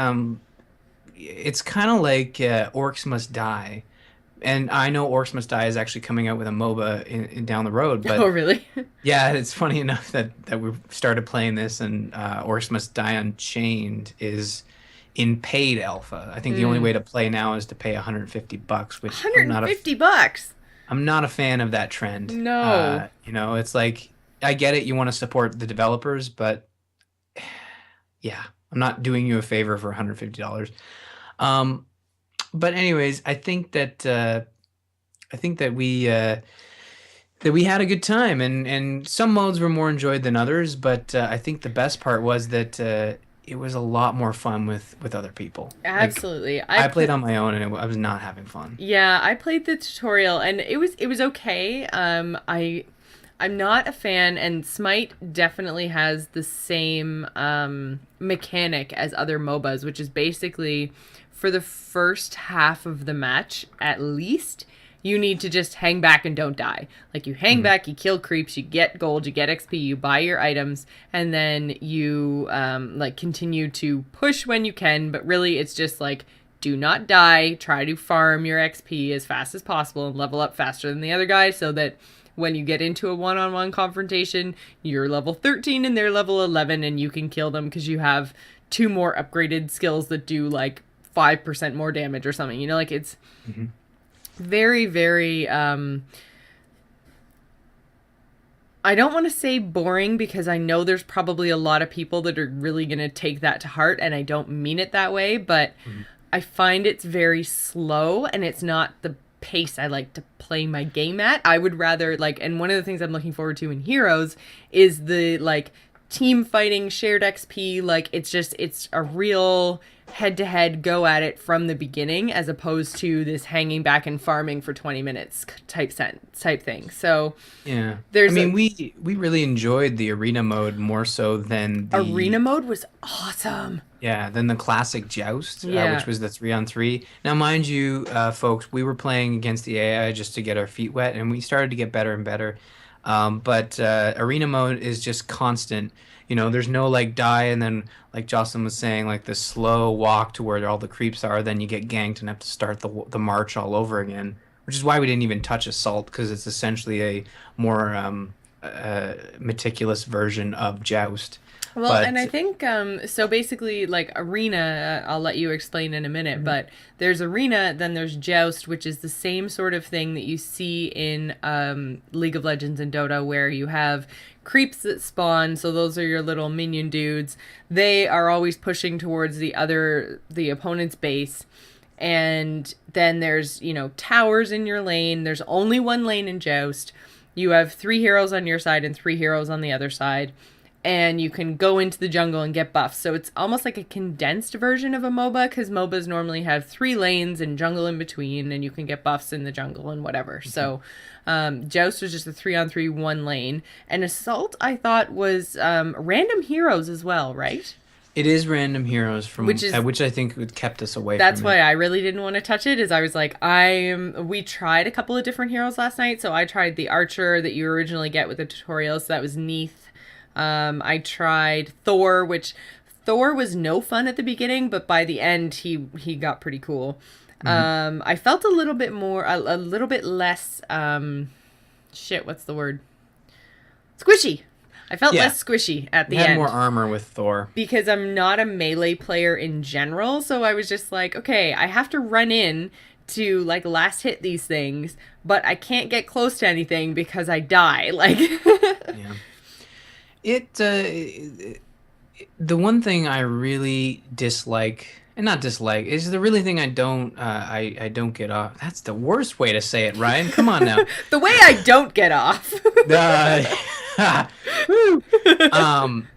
Speaker 2: it's kind of like Orcs Must Die. And I know Orcs Must Die is actually coming out with a MOBA down the road, but
Speaker 1: Oh, really?
Speaker 2: yeah, it's funny enough that we started playing this, and Orcs Must Die Unchained is in paid alpha. I think the only way to play now is to pay $150, which
Speaker 1: $150.
Speaker 2: I'm not a fan of that trend.
Speaker 1: No.
Speaker 2: It's like I get it, you want to support the developers, but yeah, I'm not doing you a favor for $150. But anyways, I think that we had a good time, and some modes were more enjoyed than others, but I think the best part was that it was a lot more fun with other people. Like,
Speaker 1: Absolutely.
Speaker 2: I played on my own, and I was not having fun.
Speaker 1: Yeah, I played the tutorial, and it was okay. I'm not a fan, and Smite definitely has the same mechanic as other MOBAs, which is basically for the first half of the match, at least, you need to just hang back and don't die. Like, you hang back, you kill creeps, you get gold, you get XP, you buy your items, and then you like continue to push when you can. But really, it's just like, do not die, try to farm your XP as fast as possible and level up faster than the other guy, so that when you get into a one-on-one confrontation, you're level 13 and they're level 11, and you can kill them because you have 2 more upgraded skills that do like 5% more damage or something. Like it's very, very I don't want to say boring because I know there's probably a lot of people that are really going to take that to heart, and I don't mean it that way, but
Speaker 2: Mhm.
Speaker 1: I find it's very slow and it's not the pace I like to play my game at. I would rather like, and one of the things I'm looking forward to in Heroes is the like team fighting, shared XP. Like it's a real head to head go at it from the beginning as opposed to this hanging back and farming for 20 minutes type thing. So
Speaker 2: Yeah. I
Speaker 1: there's
Speaker 2: mean,
Speaker 1: a
Speaker 2: we really enjoyed the arena mode more so than
Speaker 1: arena
Speaker 2: the
Speaker 1: mode was awesome.
Speaker 2: yeah, than the classic Joust, which
Speaker 1: Yeah.
Speaker 2: was the 3-on-3. Now, mind you, folks, we were playing against the AI just to get our feet wet, and we started to get better and better. But arena mode is just constant. You know, there's no like die and then like Jocelyn was saying, like the slow walk to where all the creeps are. Then you get ganked and have to start the march all over again. Which is why we didn't even touch assault because it's essentially a more meticulous version of Joust.
Speaker 1: Well, and
Speaker 2: But
Speaker 1: I think so basically like arena, I'll let you explain in a minute,
Speaker 2: Mhm.
Speaker 1: but there's arena, then there's joust, which is the same sort of thing that you see in League of Legends and Dota where you have creeps that spawn, so those are your little minion dudes. They are always pushing towards the opponent's base. And then there's, towers in your lane. There's only one lane in Joust. You have 3 heroes on your side and 3 heroes on the other side. And you can go into the jungle and get buffs. So it's almost like a condensed version of a MOBA because MOBAs normally have 3 lanes and jungle in between, and you can get buffs in the jungle and whatever. So Joust was just a 3-on-3 one lane. And Assault, I thought, was random heroes as well, right?
Speaker 2: it is random heroes
Speaker 1: Which
Speaker 2: from
Speaker 1: is
Speaker 2: which I think would kept us away
Speaker 1: That's
Speaker 2: from
Speaker 1: why
Speaker 2: it.
Speaker 1: I really didn't want to touch it. Is I was like, we tried a couple of different heroes last night. So I tried the archer that you originally get with the tutorial. So that was Neath. I tried Thor, which Thor was no fun at the beginning, but by the end he got pretty cool.
Speaker 2: Mhm.
Speaker 1: I felt a little bit more, a little bit less. Shit, what's the word? Squishy. I felt
Speaker 2: Yeah,
Speaker 1: less squishy at
Speaker 2: we
Speaker 1: the
Speaker 2: had more
Speaker 1: end
Speaker 2: armor with Thor.
Speaker 1: because I'm not a melee player in general. So I was just like, okay, I have to run in to like last hit these things, but I can't get close to anything because I die. Like,
Speaker 2: Yeah. The one thing I really dislike, and not dislike, is the really thing I don't I don't get off. That's the worst way to say it, Ryan. Come on now.
Speaker 1: the way I don't get off.
Speaker 2: Uh, woo. um,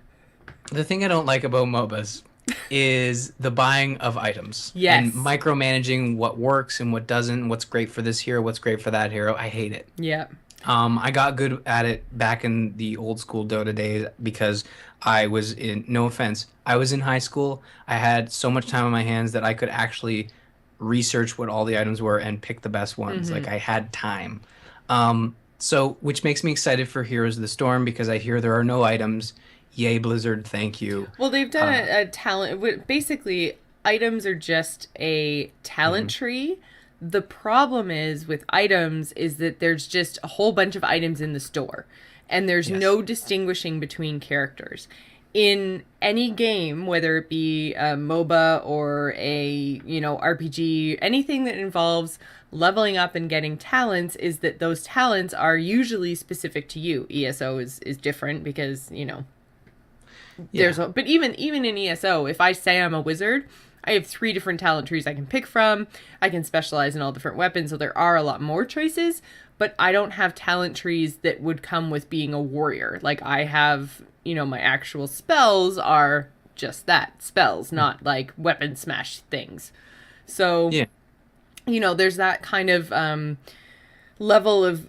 Speaker 2: the thing I don't like about MOBAs is the buying of items and
Speaker 1: Yes.
Speaker 2: micromanaging what works and what doesn't, what's great for this hero, what's great for that hero. I hate it.
Speaker 1: Yeah.
Speaker 2: I got good at it back in the old school Dota days because I was in, no offense, I was in high school. I had so much time on my hands that I could actually research what all the items were and pick the best ones. Like
Speaker 1: Mm-hmm.
Speaker 2: I had time. So, which makes me excited for Heroes of the Storm because I hear there are no items. Yay, Blizzard, thank you.
Speaker 1: Well, they've done
Speaker 2: Uh,
Speaker 1: a talent. Basically, items are just a talent
Speaker 2: mhm.
Speaker 1: tree. The problem is with items is that there's just a whole bunch of items in the store, and there's
Speaker 2: Yes.
Speaker 1: no distinguishing between characters. In any game, whether it be a MOBA or a RPG, anything that involves leveling up and getting talents, is that those talents are usually specific to you. ESO is different because
Speaker 2: Yeah.
Speaker 1: but even in ESO, if I say I'm a wizard, I have 3 different talent trees I can pick from. I can specialize in all different weapons, so there are a lot more choices, but I don't have talent trees that would come with being a warrior. Like I have, my actual spells are just that, spells, not like weapon smash things. So,
Speaker 2: Yeah.
Speaker 1: there's that kind of level of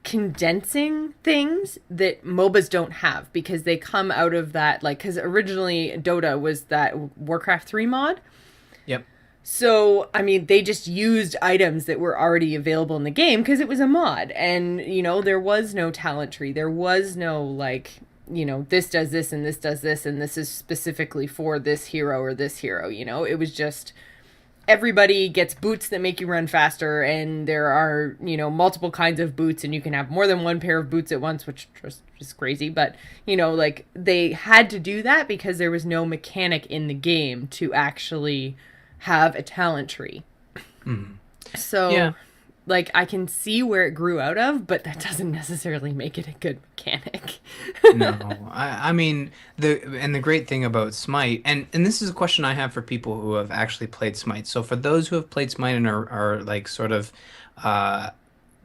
Speaker 1: condensing things that MOBAs don't have because they come out of that, like, because originally Dota was that Warcraft 3 mod.
Speaker 2: Yep.
Speaker 1: So, I mean, they just used items that were already available in the game because it was a mod. And, there was no talent tree. There was no, like, this does this and this does this and this is specifically for this hero or this hero. It was just everybody gets boots that make you run faster, and there are multiple kinds of boots, and you can have more than one pair of boots at once, which is crazy. But like they had to do that because there was no mechanic in the game to actually have a talent tree.
Speaker 2: Mhm.
Speaker 1: So
Speaker 2: Yeah.
Speaker 1: like I can see where it grew out of, but that doesn't necessarily make it a good mechanic.
Speaker 2: No, I mean the great thing about Smite, and this is a question I have for people who have actually played Smite. So for those who have played Smite and are like sort of uh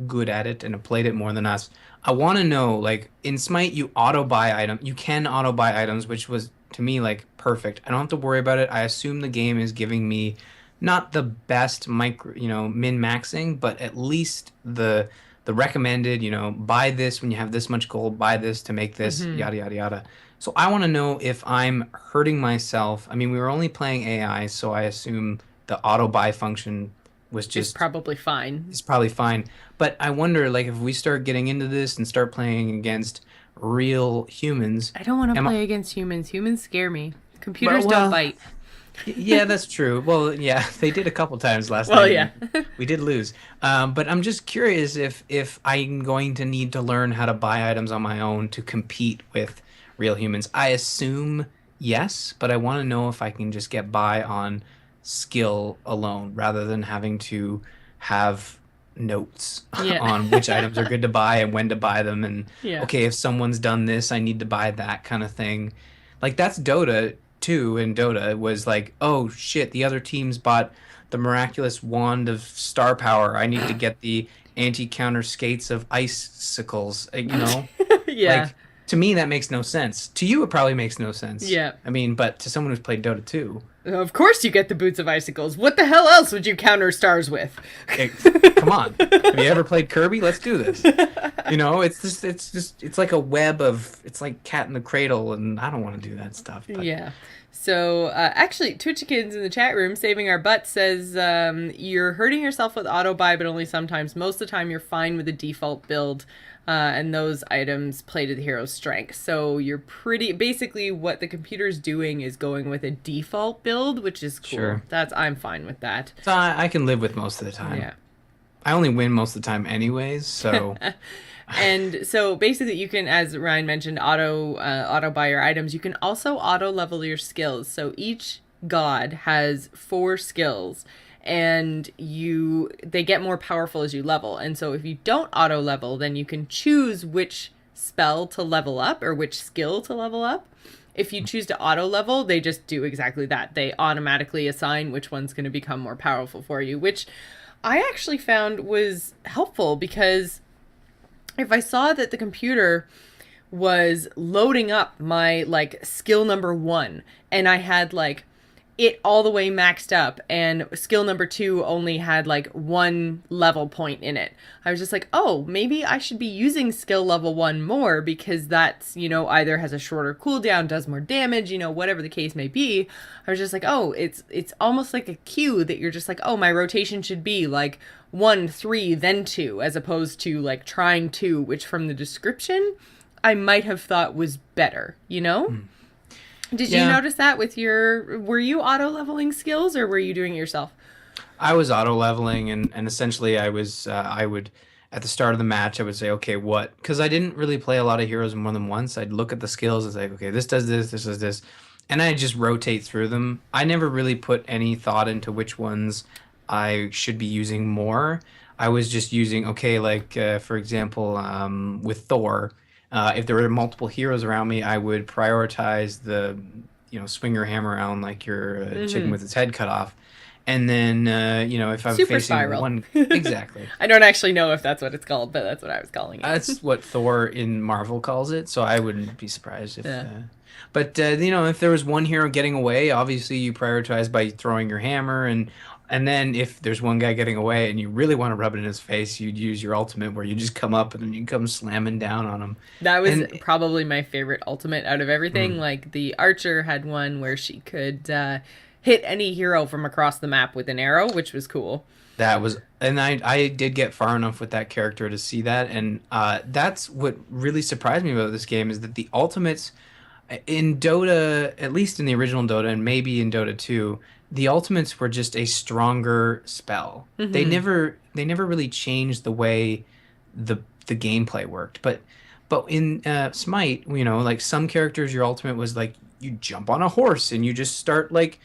Speaker 2: good at it and have played it more than us, I want to know, like in Smite you auto buy item, you can auto buy items, which was to me like perfect. I don't have to worry about it. I assume the game is giving me not the best micro, min maxing, but at least the recommended, buy this when you have this much gold, buy this to make this,
Speaker 1: Hmm.
Speaker 2: yada, yada, yada. So I want to know if I'm hurting myself. I mean, we were only playing AI, so I assume the auto buy function was
Speaker 1: It's
Speaker 2: just,
Speaker 1: probably fine.
Speaker 2: is probably fine. But I wonder, like, if we start getting into this and start playing against real humans,
Speaker 1: I don't want to
Speaker 2: am I,
Speaker 1: play against humans. Humans scare me.
Speaker 2: but,
Speaker 1: Computers don't
Speaker 2: well,
Speaker 1: bite.
Speaker 2: yeah, that's true. Well, yeah, they did a couple times last
Speaker 1: Well,
Speaker 2: night,
Speaker 1: yeah.
Speaker 2: and we did lose. But I'm just curious if I'm going to need to learn how to buy items on my own to compete with real humans. I assume yes, but I want to know if I can just get by on skill alone rather than having to have notes
Speaker 1: Yeah.
Speaker 2: on which items are good to buy and when to buy them. And
Speaker 1: Yeah.
Speaker 2: okay, if someone's done this, I need to buy that kind of thing. Like that's Dota 2 in Dota was like, oh shit, the other team's bought the miraculous wand of star power. I need to get the anti-counter skates of icicles,
Speaker 1: Yeah.
Speaker 2: Like to me that makes no sense. To you it probably makes no sense.
Speaker 1: Yeah.
Speaker 2: I mean, but to someone who's played Dota 2,
Speaker 1: Of course you get the boots of icicles. What the hell else would you counter stars with?
Speaker 2: come on. Have you ever played Kirby? Let's do this. It's like a web of, it's like cat in the cradle, and I don't want to do that stuff. But
Speaker 1: Yeah. So, actually, Twitchikins in the chat room, saving our butt, says you're hurting yourself with auto buy, but only sometimes. Most of the time, you're fine with the default build, and those items play to the hero's strength. So, you're pretty. Basically, what the computer's doing is going with a default build, which is cool.
Speaker 2: Sure.
Speaker 1: I'm fine with that.
Speaker 2: so I can live with most of the time.
Speaker 1: Yeah.
Speaker 2: I only win most of the time anyways, so
Speaker 1: And so basically you can, as Ryan mentioned, auto buy your items. You can also auto level your skills. So each god has 4 skills, and they get more powerful as you level. And so if you don't auto level, then you can choose which spell to level up or which skill to level up. If you choose to auto level, they just do exactly that. They automatically assign which one's going to become more powerful for you, which I actually found was helpful, because if I saw that the computer was loading up my like skill number 1, and I had like it all the way maxed up, and skill number 2 only had like 1 level point in it, I was just like, oh, maybe I should be using skill level 1 more, because that's, either has a shorter cooldown, does more damage, whatever the case may be. I was just like, oh, it's almost like a cue that you're just like, oh, my rotation should be like 1, 3, then 2, as opposed to like trying 2, which from the description I might have thought was better, Did you
Speaker 2: yeah.
Speaker 1: notice that with were you auto leveling skills, or were you doing it yourself?
Speaker 2: I was auto leveling, and essentially I would at the start of the match I would say, okay, what? Because I didn't really play a lot of heroes more than once. I'd look at the skills and say, okay, this does this, this does this, and I just rotate through them. I never really put any thought into which ones I should be using more. I was just using, okay, like for example, with Thor, if there were multiple heroes around me, I would prioritize the, swing your hammer around like you're a chicken
Speaker 1: Mm-hmm.
Speaker 2: with its head cut off. And then, if I'm
Speaker 1: Super
Speaker 2: facing
Speaker 1: spiral.
Speaker 2: one, exactly.
Speaker 1: I don't actually know if that's what it's called, but that's what I was calling it.
Speaker 2: That's what Thor in Marvel calls it. So I wouldn't be surprised if.
Speaker 1: Yeah.
Speaker 2: But if there was one hero getting away, obviously you prioritize by throwing your hammer, and then if there's one guy getting away and you really want to rub it in his face, you'd use your ultimate where you just come up and then you come slamming down on him.
Speaker 1: That was
Speaker 2: And
Speaker 1: probably my favorite ultimate out of everything.
Speaker 2: mm,
Speaker 1: Like the archer had one where she could hit any hero from across the map with an arrow, which was cool.
Speaker 2: that was, and I did get far enough with that character to see that, and that's what really surprised me about this game is that the ultimates in Dota, at least in the original Dota and maybe in Dota 2, the ultimates were just a stronger spell.
Speaker 1: Mm-hmm.
Speaker 2: They never really changed the way the gameplay worked. But in Smite, like some characters, your ultimate was like you jump on a horse and you just start like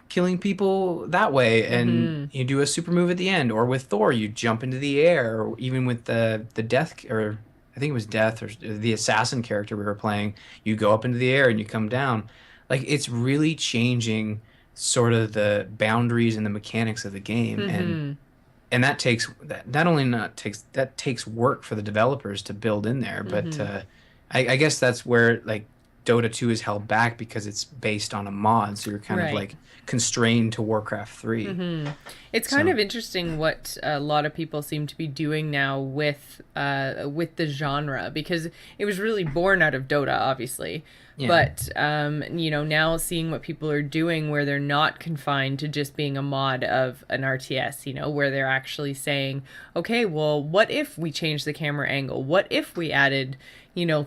Speaker 2: killing people that way, and
Speaker 1: Mm-hmm.
Speaker 2: you do a super move at the end. Or with Thor, you jump into the air, or even with the death, or I think it was death, or the assassin character we were playing, you go up into the air and you come down. Like it's really changing sort of the boundaries and the mechanics of the game,
Speaker 1: Mm-hmm.
Speaker 2: and that takes that only not takes that takes work for the developers to build in there. But
Speaker 1: Mm-hmm.
Speaker 2: I guess that's where like Dota 2 is held back because it's based on a mod, so you're kind of
Speaker 1: Right.
Speaker 2: like constrained to Warcraft 3.
Speaker 1: Mm-hmm. It's kind
Speaker 2: So
Speaker 1: of interesting what a lot of people seem to be doing now with the genre, because it was really born out of Dota, obviously.
Speaker 2: yeah.
Speaker 1: But now seeing what people are doing, where they're not confined to just being a mod of an RTS, where they're actually saying, okay, well, what if we change the camera angle? What if we added,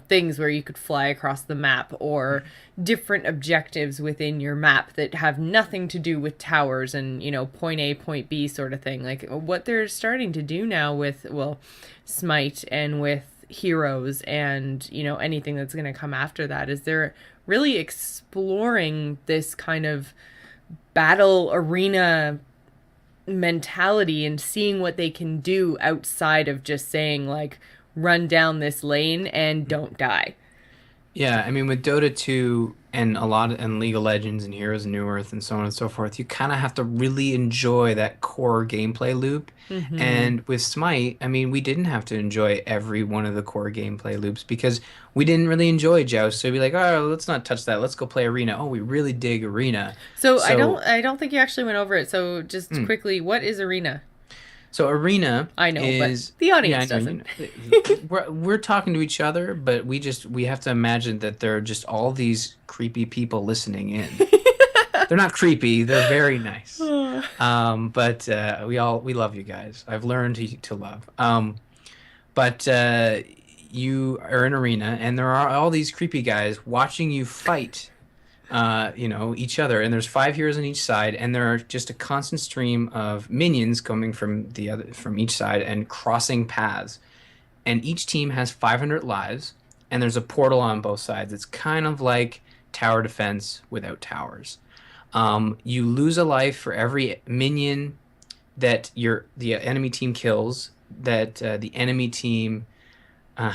Speaker 1: things where you could fly across the map, or different objectives within your map that have nothing to do with towers and, point A, point B sort of thing. Like what they're starting to do now with, well, Smite and with Heroes and, anything that's going to come after that, is they're really exploring this kind of battle arena mentality and seeing what they can do outside of just saying, like, run down this lane and don't die.
Speaker 2: Yeah, I mean with Dota 2 and a lot of, and League of Legends and Heroes of New Earth and so on and so forth, you kind of have to really enjoy that core gameplay loop.
Speaker 1: Mm-hmm.
Speaker 2: And with Smite, I mean, we didn't have to enjoy every one of the core gameplay loops because we didn't really enjoy Joust. So we'd be like, oh, let's not touch that. Let's go play Arena. Oh, we really dig Arena.
Speaker 1: So I don't
Speaker 2: So,
Speaker 1: I don't think you actually went over it. So just
Speaker 2: hmm.
Speaker 1: quickly, what is arena?
Speaker 2: So Arena
Speaker 1: I know, but
Speaker 2: is,
Speaker 1: the
Speaker 2: yeah, I
Speaker 1: audience
Speaker 2: know,
Speaker 1: doesn't.
Speaker 2: we're talking to each other, but we have to imagine that there are just all these creepy people listening in. They're not creepy, they're very nice. But we love you guys. I've learned to love. But you are in Arena, and there are all these creepy guys watching you fight each other. And there's five heroes on each side, and there are just a constant stream of minions coming from each side and crossing paths. And each team has 500 lives, and there's a portal on both sides. It's kind of like tower defense without towers. You lose a life for every minion that the enemy team kills. That the enemy team uh,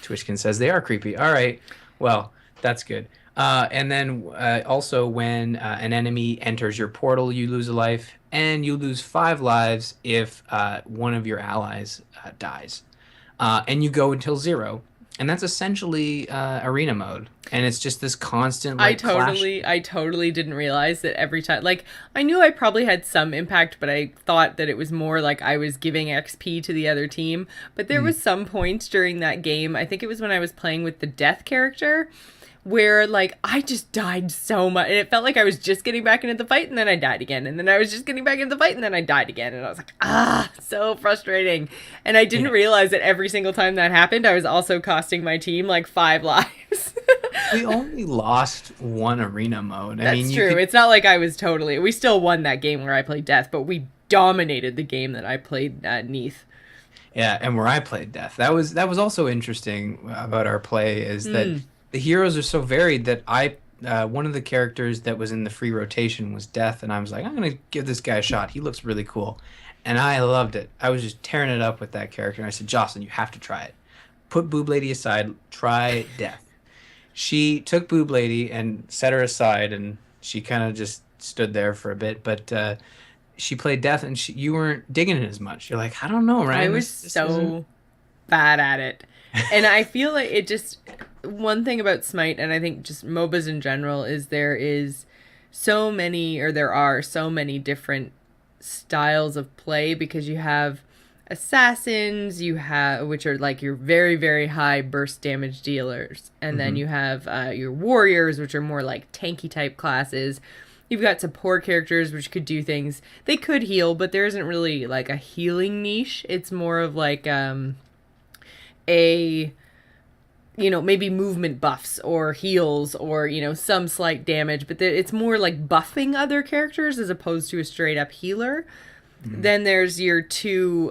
Speaker 2: Twitchkin says they are creepy. All right, well, that's good. And then also, when an enemy enters your portal, you lose a life, and you lose 5 lives if one of your allies dies. And you go until 0. And that's essentially arena mode. And it's just this constant
Speaker 1: I
Speaker 2: like clash.
Speaker 1: totally, I totally didn't realize that every time. Like, I knew I probably had some impact, but I thought that it was more like I was giving XP to the other team. But there
Speaker 2: Mm,
Speaker 1: was some points during that game. I think it was when I was playing with the Death character, where like I just died so much, and it felt like I was just getting back into the fight, and then I died again, and then I was just getting back into the fight, and then I died again, and I was like, so frustrating. And I didn't
Speaker 2: yeah.
Speaker 1: realize that every single time that happened, I was also costing my team like 5 lives.
Speaker 2: We only lost one arena mode. I mean,
Speaker 1: That's
Speaker 2: you
Speaker 1: true.
Speaker 2: could.
Speaker 1: It's not like I was totally. We still won that game where I played Death, but we dominated the game that I played at Neath.
Speaker 2: Yeah, and where I played Death. That was also interesting about our play is that
Speaker 1: Mm.
Speaker 2: the heroes are so varied that I one of the characters that was in the free rotation was Death, and I was like, I'm gonna give this guy a shot. He looks really cool, and I loved it. I was just tearing it up with that character, and I said, Jocelyn, you have to try it. Put Boob Lady aside. Try Death. She took Boob Lady and set her aside, and she kind of just stood there for a bit, but. She played Death, and you weren't digging it as much. You're like, I don't know,
Speaker 1: I
Speaker 2: Ryan.
Speaker 1: was
Speaker 2: This isn't.
Speaker 1: so bad at it. And I feel like it just, one thing about Smite, and I think just MOBAs in general, is there are so many different styles of play, because you have assassins, which are like your very, very high burst damage dealers. And then
Speaker 2: Mhm.
Speaker 1: you have your warriors, which are more like tanky type classes. You've got support characters, which could do things. They could heal, but there isn't really like a healing niche. It's more of like a maybe movement buffs or heals, or some slight damage, but it's more like buffing other characters as opposed to a straight up healer.
Speaker 2: Mhm.
Speaker 1: Then there's your two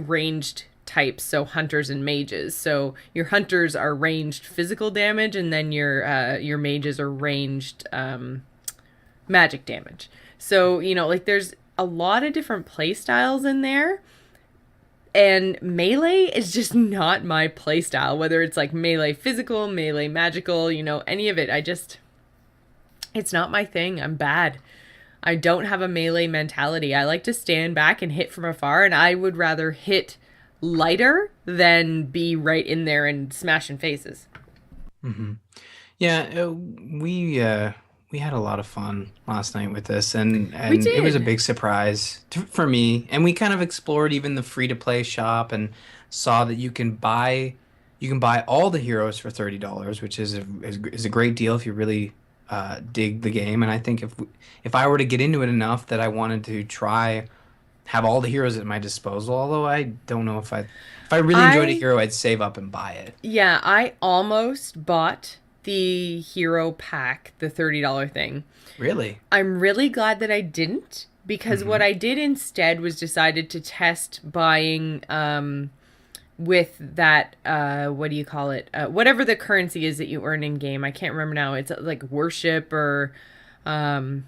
Speaker 1: ranged types, so hunters and mages. So your hunters are ranged physical damage, and then your mages are ranged magic damage. So, like there's a lot of different play styles in there. And melee is just not my play style, whether it's like melee physical, melee magical, any of it. It's not my thing. I'm bad. I don't have a melee mentality. I like to stand back and hit from afar, and I would rather hit lighter than be right in there and smashing faces.
Speaker 2: Hmm. Yeah, we had a lot of fun last night with this, and
Speaker 1: We
Speaker 2: it was a
Speaker 1: did.
Speaker 2: big surprise for me. And we kind of explored even the free to play shop and saw that you can buy all the heroes for $30, which is a great deal if you really dig the game. And I think if I were to get into it enough that I wanted to try have all the heroes at my disposal, although I don't know if I really enjoyed a
Speaker 1: I
Speaker 2: hero, I'd save up and buy it.
Speaker 1: Yeah, I almost bought the hero pack, the $30 thing.
Speaker 2: Really?
Speaker 1: I'm really glad that I didn't, because what
Speaker 2: Hmm.
Speaker 1: I did instead was decided to test buying with that what do you call it? Whatever the currency is that you earn in game. I can't remember now. It's like worship or um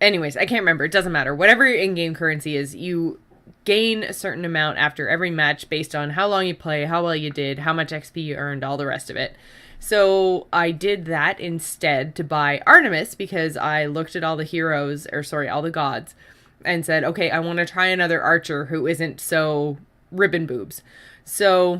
Speaker 1: anyways, I can't remember. It doesn't matter. Whatever your in-game currency is, you gain a certain amount after every match based on how long you play, how well you did, how much XP you earned, all the rest of it. So I did that instead to buy Artemis, because I looked at all the heroes, or sorry, all the gods, and said, okay, I want to try another archer who isn't so ribbon boobs. So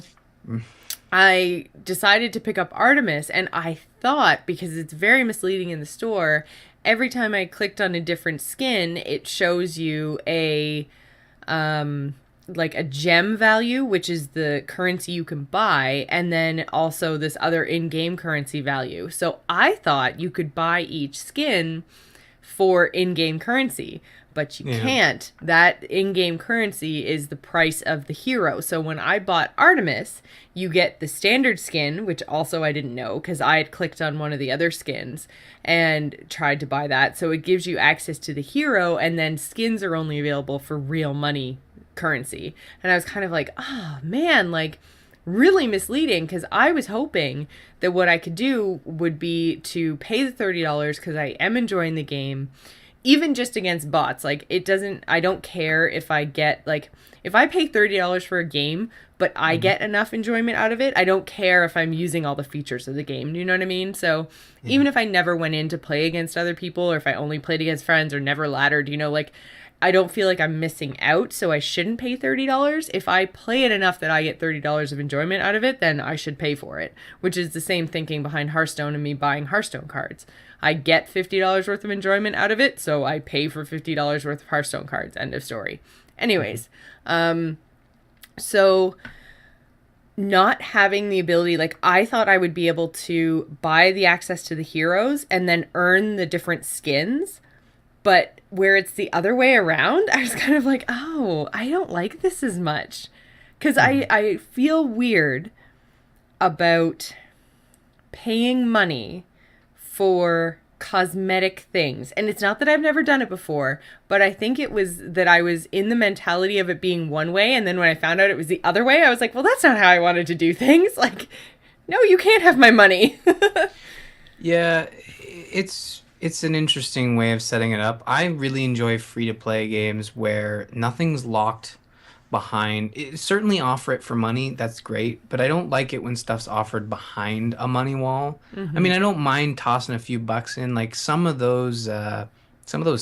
Speaker 1: I decided to pick up Artemis, and I thought, because it's very misleading in the store, every time I clicked on a different skin, it shows you a like a gem value, which is the currency you can buy, and then also this other in-game currency value. So I thought you could buy each skin for in-game currency, but you
Speaker 2: Yeah.
Speaker 1: can't. That in-game currency is the price of the hero. So when I bought Artemis, you get the standard skin, which also I didn't know because I had clicked on one of the other skins and tried to buy that. So it gives you access to the hero, and then skins are only available for real money currency. And I was kind of like, oh man, like really misleading, because I was hoping that what I could do would be to pay the $30 because I am enjoying the game, even just against bots. Like it doesn't, I don't care if I get like, if I pay $30 for a game, but I
Speaker 2: Mhm.
Speaker 1: get enough enjoyment out of it, I don't care if I'm using all the features of the game. Do you know what I mean? So
Speaker 2: Yeah.
Speaker 1: even if I never went in to play against other people, or if I only played against friends or never laddered, like I don't feel like I'm missing out, so I shouldn't pay $30. If I play it enough that I get $30 of enjoyment out of it, then I should pay for it, which is the same thinking behind Hearthstone and me buying Hearthstone cards. I get $50 worth of enjoyment out of it, so I pay for $50 worth of Hearthstone cards. End of story.
Speaker 2: Mhm.
Speaker 1: Anyways, so not having the ability, like I thought I would be able to buy the access to the heroes and then earn the different skins, but where it's the other way around, I was kind of like, oh, I don't like this as much. Because I,
Speaker 2: Mhm.
Speaker 1: I feel weird about paying money for cosmetic things. And it's not that I've never done it before, but I think it was that I was in the mentality of it being one way. And then when I found out it was the other way, I was like, well, that's not how I wanted to do things. Like, no, you can't have my money.
Speaker 2: Yeah, it's an interesting way of setting it up. I really enjoy free to play games where nothing's locked behind. Certainly offer it for money, that's great, but I don't like it when stuff's offered behind a money wall. I
Speaker 1: Hmm.
Speaker 2: mean, I don't mind tossing a few bucks in. Like some of those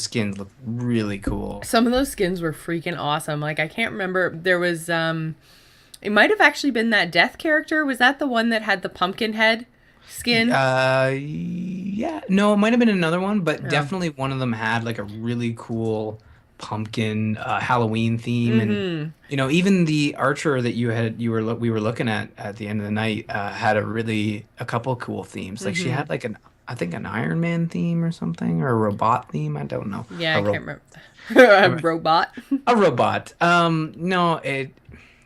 Speaker 2: skins look really cool.
Speaker 1: Some of those skins were freaking awesome. Like, I can't remember. There was, it might have actually been that death character. Was that the one that had the pumpkin head skin?
Speaker 2: Yeah, no, it might have been another one, but
Speaker 1: Oh.
Speaker 2: definitely one of them had like a really cool pumpkin Halloween theme, and
Speaker 1: Mm-hmm.
Speaker 2: even the archer that we were looking at the end of the night had a couple cool themes. Like she
Speaker 1: Mm-hmm.
Speaker 2: had like I think an Iron Man theme or something, or a robot theme. I don't know.
Speaker 1: Yeah,
Speaker 2: A
Speaker 1: I
Speaker 2: ro
Speaker 1: can't remember. Robot.
Speaker 2: a robot. No,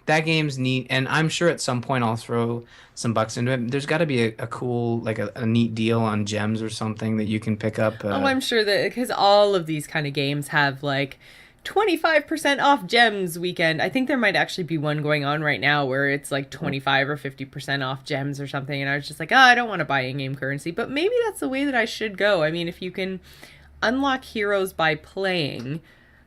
Speaker 2: that game's neat, and I'm sure at some point I'll throw some bucks into it. There's got to be a cool, like a neat deal on gems or something that you can pick up.
Speaker 1: Oh, I'm sure that because all of these kind of games have like 25% off gems weekend. I think there might actually be one going on right now where it's like 25 or 50% off gems or something. And I was just like, oh, I don't want to buy in-game currency. But maybe that's the way that I should go. I mean, if you can unlock heroes by playing,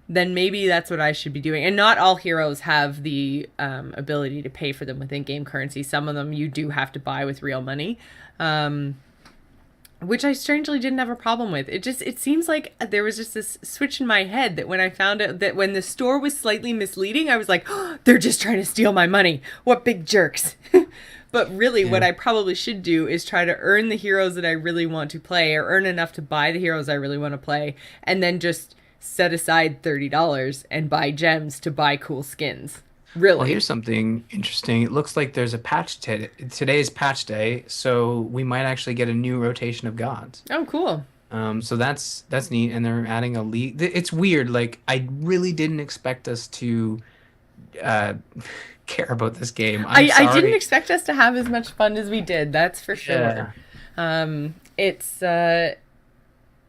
Speaker 1: then maybe that's what I should be doing. And not all heroes have the ability to pay for them with in-game currency. Some of them you do have to buy with real money. Which I strangely didn't have a problem with. It seems like there was just this switch in my head that when I found out that when the store was slightly misleading, I was like, oh, they're just trying to steal my money. What big jerks. But really, what I probably should do is try to earn the heroes that I really want to play, or earn enough to buy the heroes I really want to play, and then just set aside $30 and buy gems to buy cool skins. Really?
Speaker 2: Well, here's something interesting. It looks like there's a patch today's patch day, so we might actually get a new rotation of gods.
Speaker 1: Oh, cool.
Speaker 2: So that's neat, and they're adding a league. It's weird. Like I really didn't expect us to uh, care about this game.
Speaker 1: I didn't expect us to have as much fun as we did. That's for sure.
Speaker 2: Yeah.
Speaker 1: It's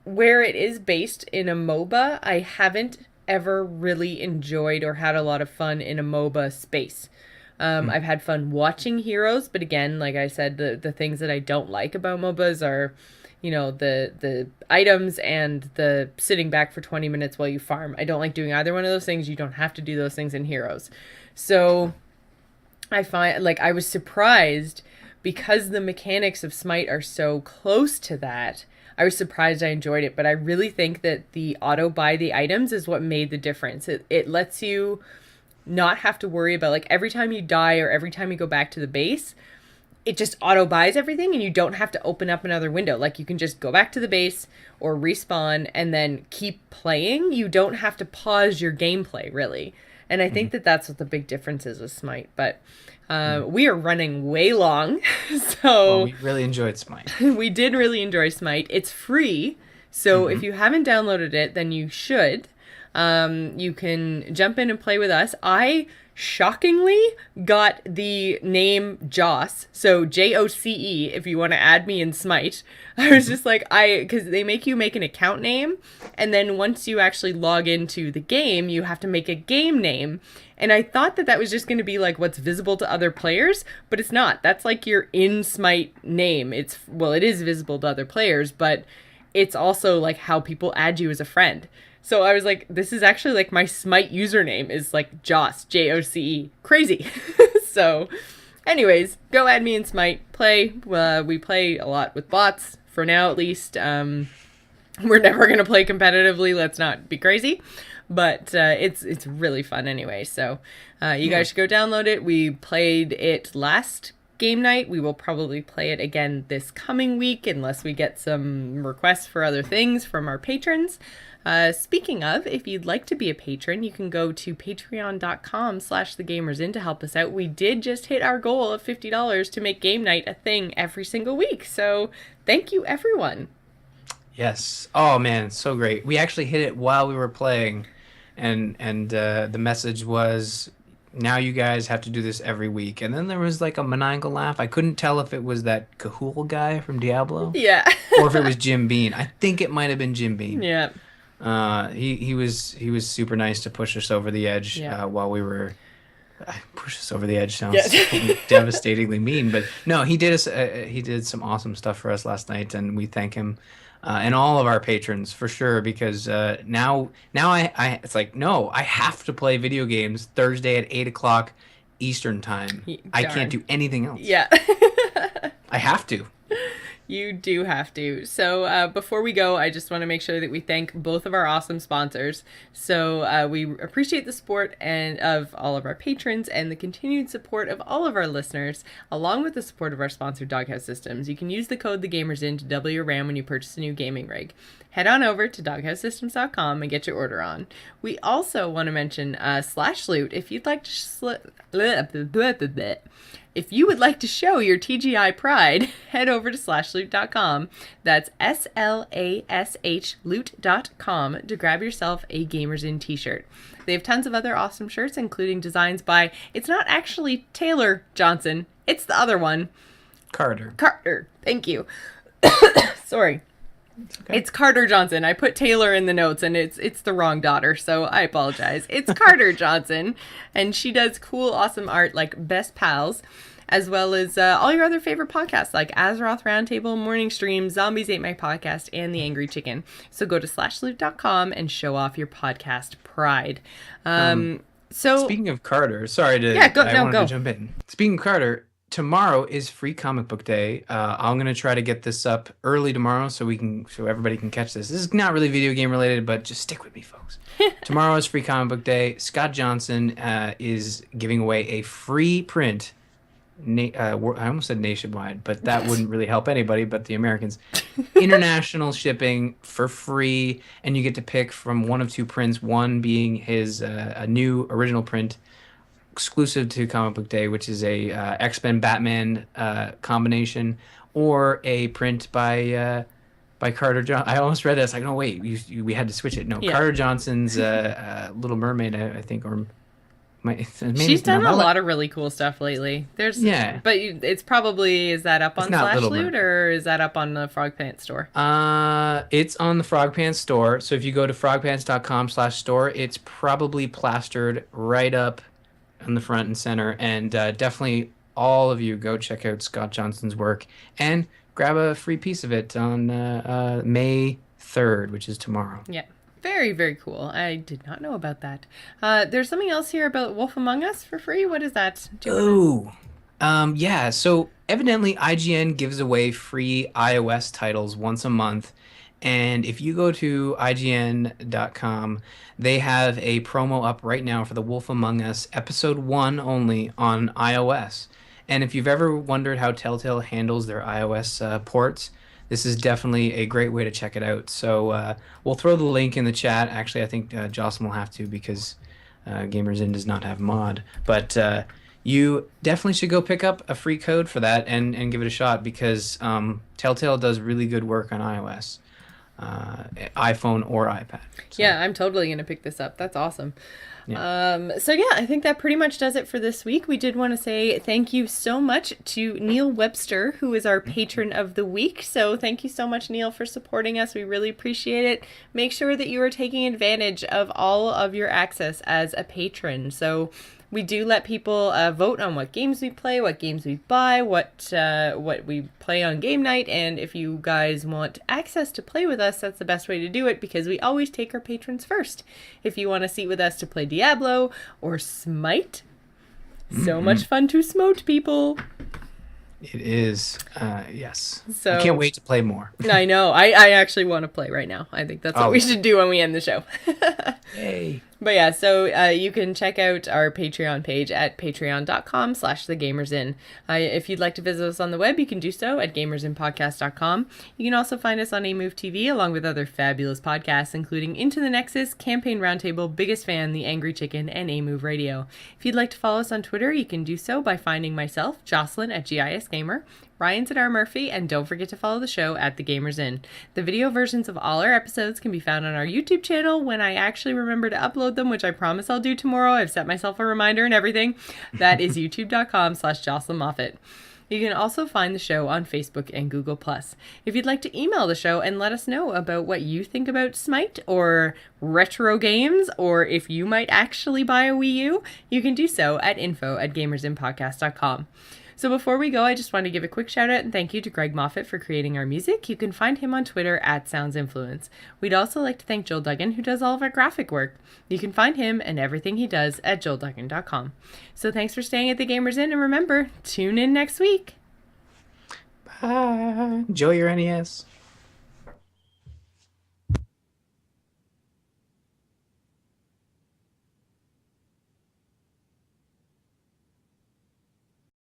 Speaker 1: where it is based in a MOBA. I haven't ever really enjoyed or had a lot of fun in a MOBA space. I've had fun watching heroes, but again, like I said, the things that I don't like about MOBAs are, you know, the items and the sitting back for 20 minutes while you farm. I don't like doing either one of those things. You don't have to do those things in heroes. So I find, like, I was surprised because the mechanics of Smite are so close to that. I was surprised I enjoyed it, but I really think that the auto buy the items is what made the difference. It lets you not have to worry about, like, every time you die or every time you go back to the base, it just auto buys everything and you don't have to open up another window. Like, you can just go back to the base or respawn and then keep playing. You don't have to pause your gameplay, really. And I think that that's what the big difference is with Smite. But we are running way long, so
Speaker 2: Well, we really enjoyed Smite.
Speaker 1: we did really enjoy Smite. It's free, so if you haven't downloaded it, then you should. You can jump in and play with us. I shockingly got the name Joss, so Joce, if you want to add me in Smite. I was just like, because they make you make an account name, and then once you actually log into the game, you have to make a game name. And I thought that that was just going to be like what's visible to other players, but it's not. That's like your in Smite name. It is visible to other players, but it's also like how people add you as a friend. So I was like, this is actually like my Smite username is like Joss, Joce. Crazy. So anyways, go add me in Smite. Play. We play a lot with bots, for now at least. We're never going to play competitively. Let's not be crazy. But it's really fun anyway. So you guys should go download it. We played it last game night. We will probably play it again this coming week unless we get some requests for other things from our patrons. Speaking of, if you'd like to be a patron, you can go to patreon.com/thegamersin to help us out. We did just hit our goal of $50 to make game night a thing every single week. So thank you, everyone.
Speaker 2: Yes. Oh man, it's so great. We actually hit it while we were playing, and the message was, now you guys have to do this every week. And then there was like a maniacal laugh. I couldn't tell if it was that Cahool guy from Diablo.
Speaker 1: Yeah.
Speaker 2: Or if it was Jim Bean. I think it might have been Jim Bean.
Speaker 1: Yeah.
Speaker 2: He was super nice to push us over the edge while we were push us over the edge sounds devastatingly mean, but no, he did some awesome stuff for us last night, and we thank him and all of our patrons for sure, because now I it's like, no, I have to play video games Thursday at 8 o'clock Eastern time. I can't do anything else.
Speaker 1: Yeah.
Speaker 2: I have to.
Speaker 1: You do have to. So before we go, I just want to make sure that we thank both of our awesome sponsors. So we appreciate the support of all of our patrons and the continued support of all of our listeners, along with the support of our sponsor, Doghouse Systems. You can use the code TheGamersIn to double your RAM when you purchase a new gaming rig. Head on over to doghousesystems.com and get your order on. We also want to mention /loot if you'd like to if you would like to show your TGI pride, head over to /loot.com. That's SLASH loot.com to grab yourself a Gamers In t-shirt. They have tons of other awesome shirts, including designs by, it's not actually Taylor Johnson, it's the other one.
Speaker 2: Carter.
Speaker 1: Thank you. Sorry.
Speaker 2: It's okay.
Speaker 1: It's Carter Johnson. I put Taylor in the notes, and it's the wrong daughter, so I apologize. It's Carter Johnson, and she does cool, awesome art like Best Pals, as well as all your other favorite podcasts like Azeroth Roundtable, Morning Stream, Zombies Ate My Podcast, and The Angry Chicken. So go to slashloot.com and show off your podcast pride. So
Speaker 2: Speaking of Carter, sorry to
Speaker 1: yeah,
Speaker 2: I wanted
Speaker 1: go.
Speaker 2: to jump in. Speaking of Carter, tomorrow is Free Comic Book Day. I'm gonna try to get this up early tomorrow so everybody can catch this. This is not really video game related, but just stick with me, folks. Tomorrow is Free Comic Book Day. Scott Johnson is giving away a free print. I almost said nationwide, but that wouldn't really help anybody but the Americans. International shipping for free, and you get to pick from one of two prints. One being his a new original print exclusive to Comic Book Day, which is a X-Men Batman combination, or a print by Carter John. I almost read this. Like, no, wait, we had to switch it. No,
Speaker 1: Yeah.
Speaker 2: Carter Johnson's Little Mermaid, I think, or
Speaker 1: She's done a lot of really cool stuff lately. But it's probably, is that up on Slash Loot, or is that up on the Frog Pants store?
Speaker 2: It's on the Frog Pants store. So if you go to frogpants.com/store, it's probably plastered right up in the front and center. And definitely all of you go check out Scott Johnson's work and grab a free piece of it on May 3rd, which is tomorrow.
Speaker 1: Yeah. Very, very cool. I did not know about that. There's something else here about Wolf Among Us for free. What is that?
Speaker 2: Yeah. So evidently IGN gives away free iOS titles once a month. And if you go to IGN.com, they have a promo up right now for The Wolf Among Us Episode 1 only on iOS. And if you've ever wondered how Telltale handles their iOS ports, this is definitely a great way to check it out. So we'll throw the link in the chat. Actually, I think Jocelyn will have to, because Gamers Inn does not have mod. But you definitely should go pick up a free code for that and give it a shot, because Telltale does really good work on iOS, iPhone or iPad. So.
Speaker 1: Yeah, I'm totally going to pick this up. That's awesome.
Speaker 2: Yeah.
Speaker 1: So yeah, I think that pretty much does it for this week. We did want to say thank you so much to Neil Webster, who is our patron of the week. So thank you so much, Neil, for supporting us. We really appreciate it. Make sure that you are taking advantage of all of your access as a patron. So we do let people vote on what games we play, what games we buy, what we play on game night, and if you guys want access to play with us, that's the best way to do it, because we always take our patrons first. If you want a seat with us to play Diablo or Smite, so much fun to smote people.
Speaker 2: It is, yes.
Speaker 1: So
Speaker 2: I can't wait to play more.
Speaker 1: I know. I actually want to play right now. I think that's what we should do when we end the show.
Speaker 2: Yay.
Speaker 1: But yeah, so you can check out our Patreon page at patreon.com/thegamersin. If you'd like to visit us on the web, you can do so at gamersinpodcast.com. You can also find us on A-Move TV, along with other fabulous podcasts, including Into the Nexus, Campaign Roundtable, Biggest Fan, The Angry Chicken, and A-Move Radio. If you'd like to follow us on Twitter, you can do so by finding myself, Jocelyn, at GISGamer, Ryan's at R. Murphy, and don't forget to follow the show at The Gamers Inn. The video versions of all our episodes can be found on our YouTube channel when I actually remember to upload them, which I promise I'll do tomorrow. I've set myself a reminder and everything. That is youtube.com/Jocelyn Moffat. You can also find the show on Facebook and Google+. If you'd like to email the show and let us know about what you think about Smite or retro games, or if you might actually buy a Wii U, you can do so at info@gamersinpodcast.com. So before we go, I just want to give a quick shout out and thank you to Greg Moffat for creating our music. You can find him on Twitter at SoundsInfluence. We'd also like to thank Joel Duggan, who does all of our graphic work. You can find him and everything he does at joelduggan.com. So thanks for staying at the Gamers Inn, and remember, tune in next week.
Speaker 2: Bye. Enjoy your NES.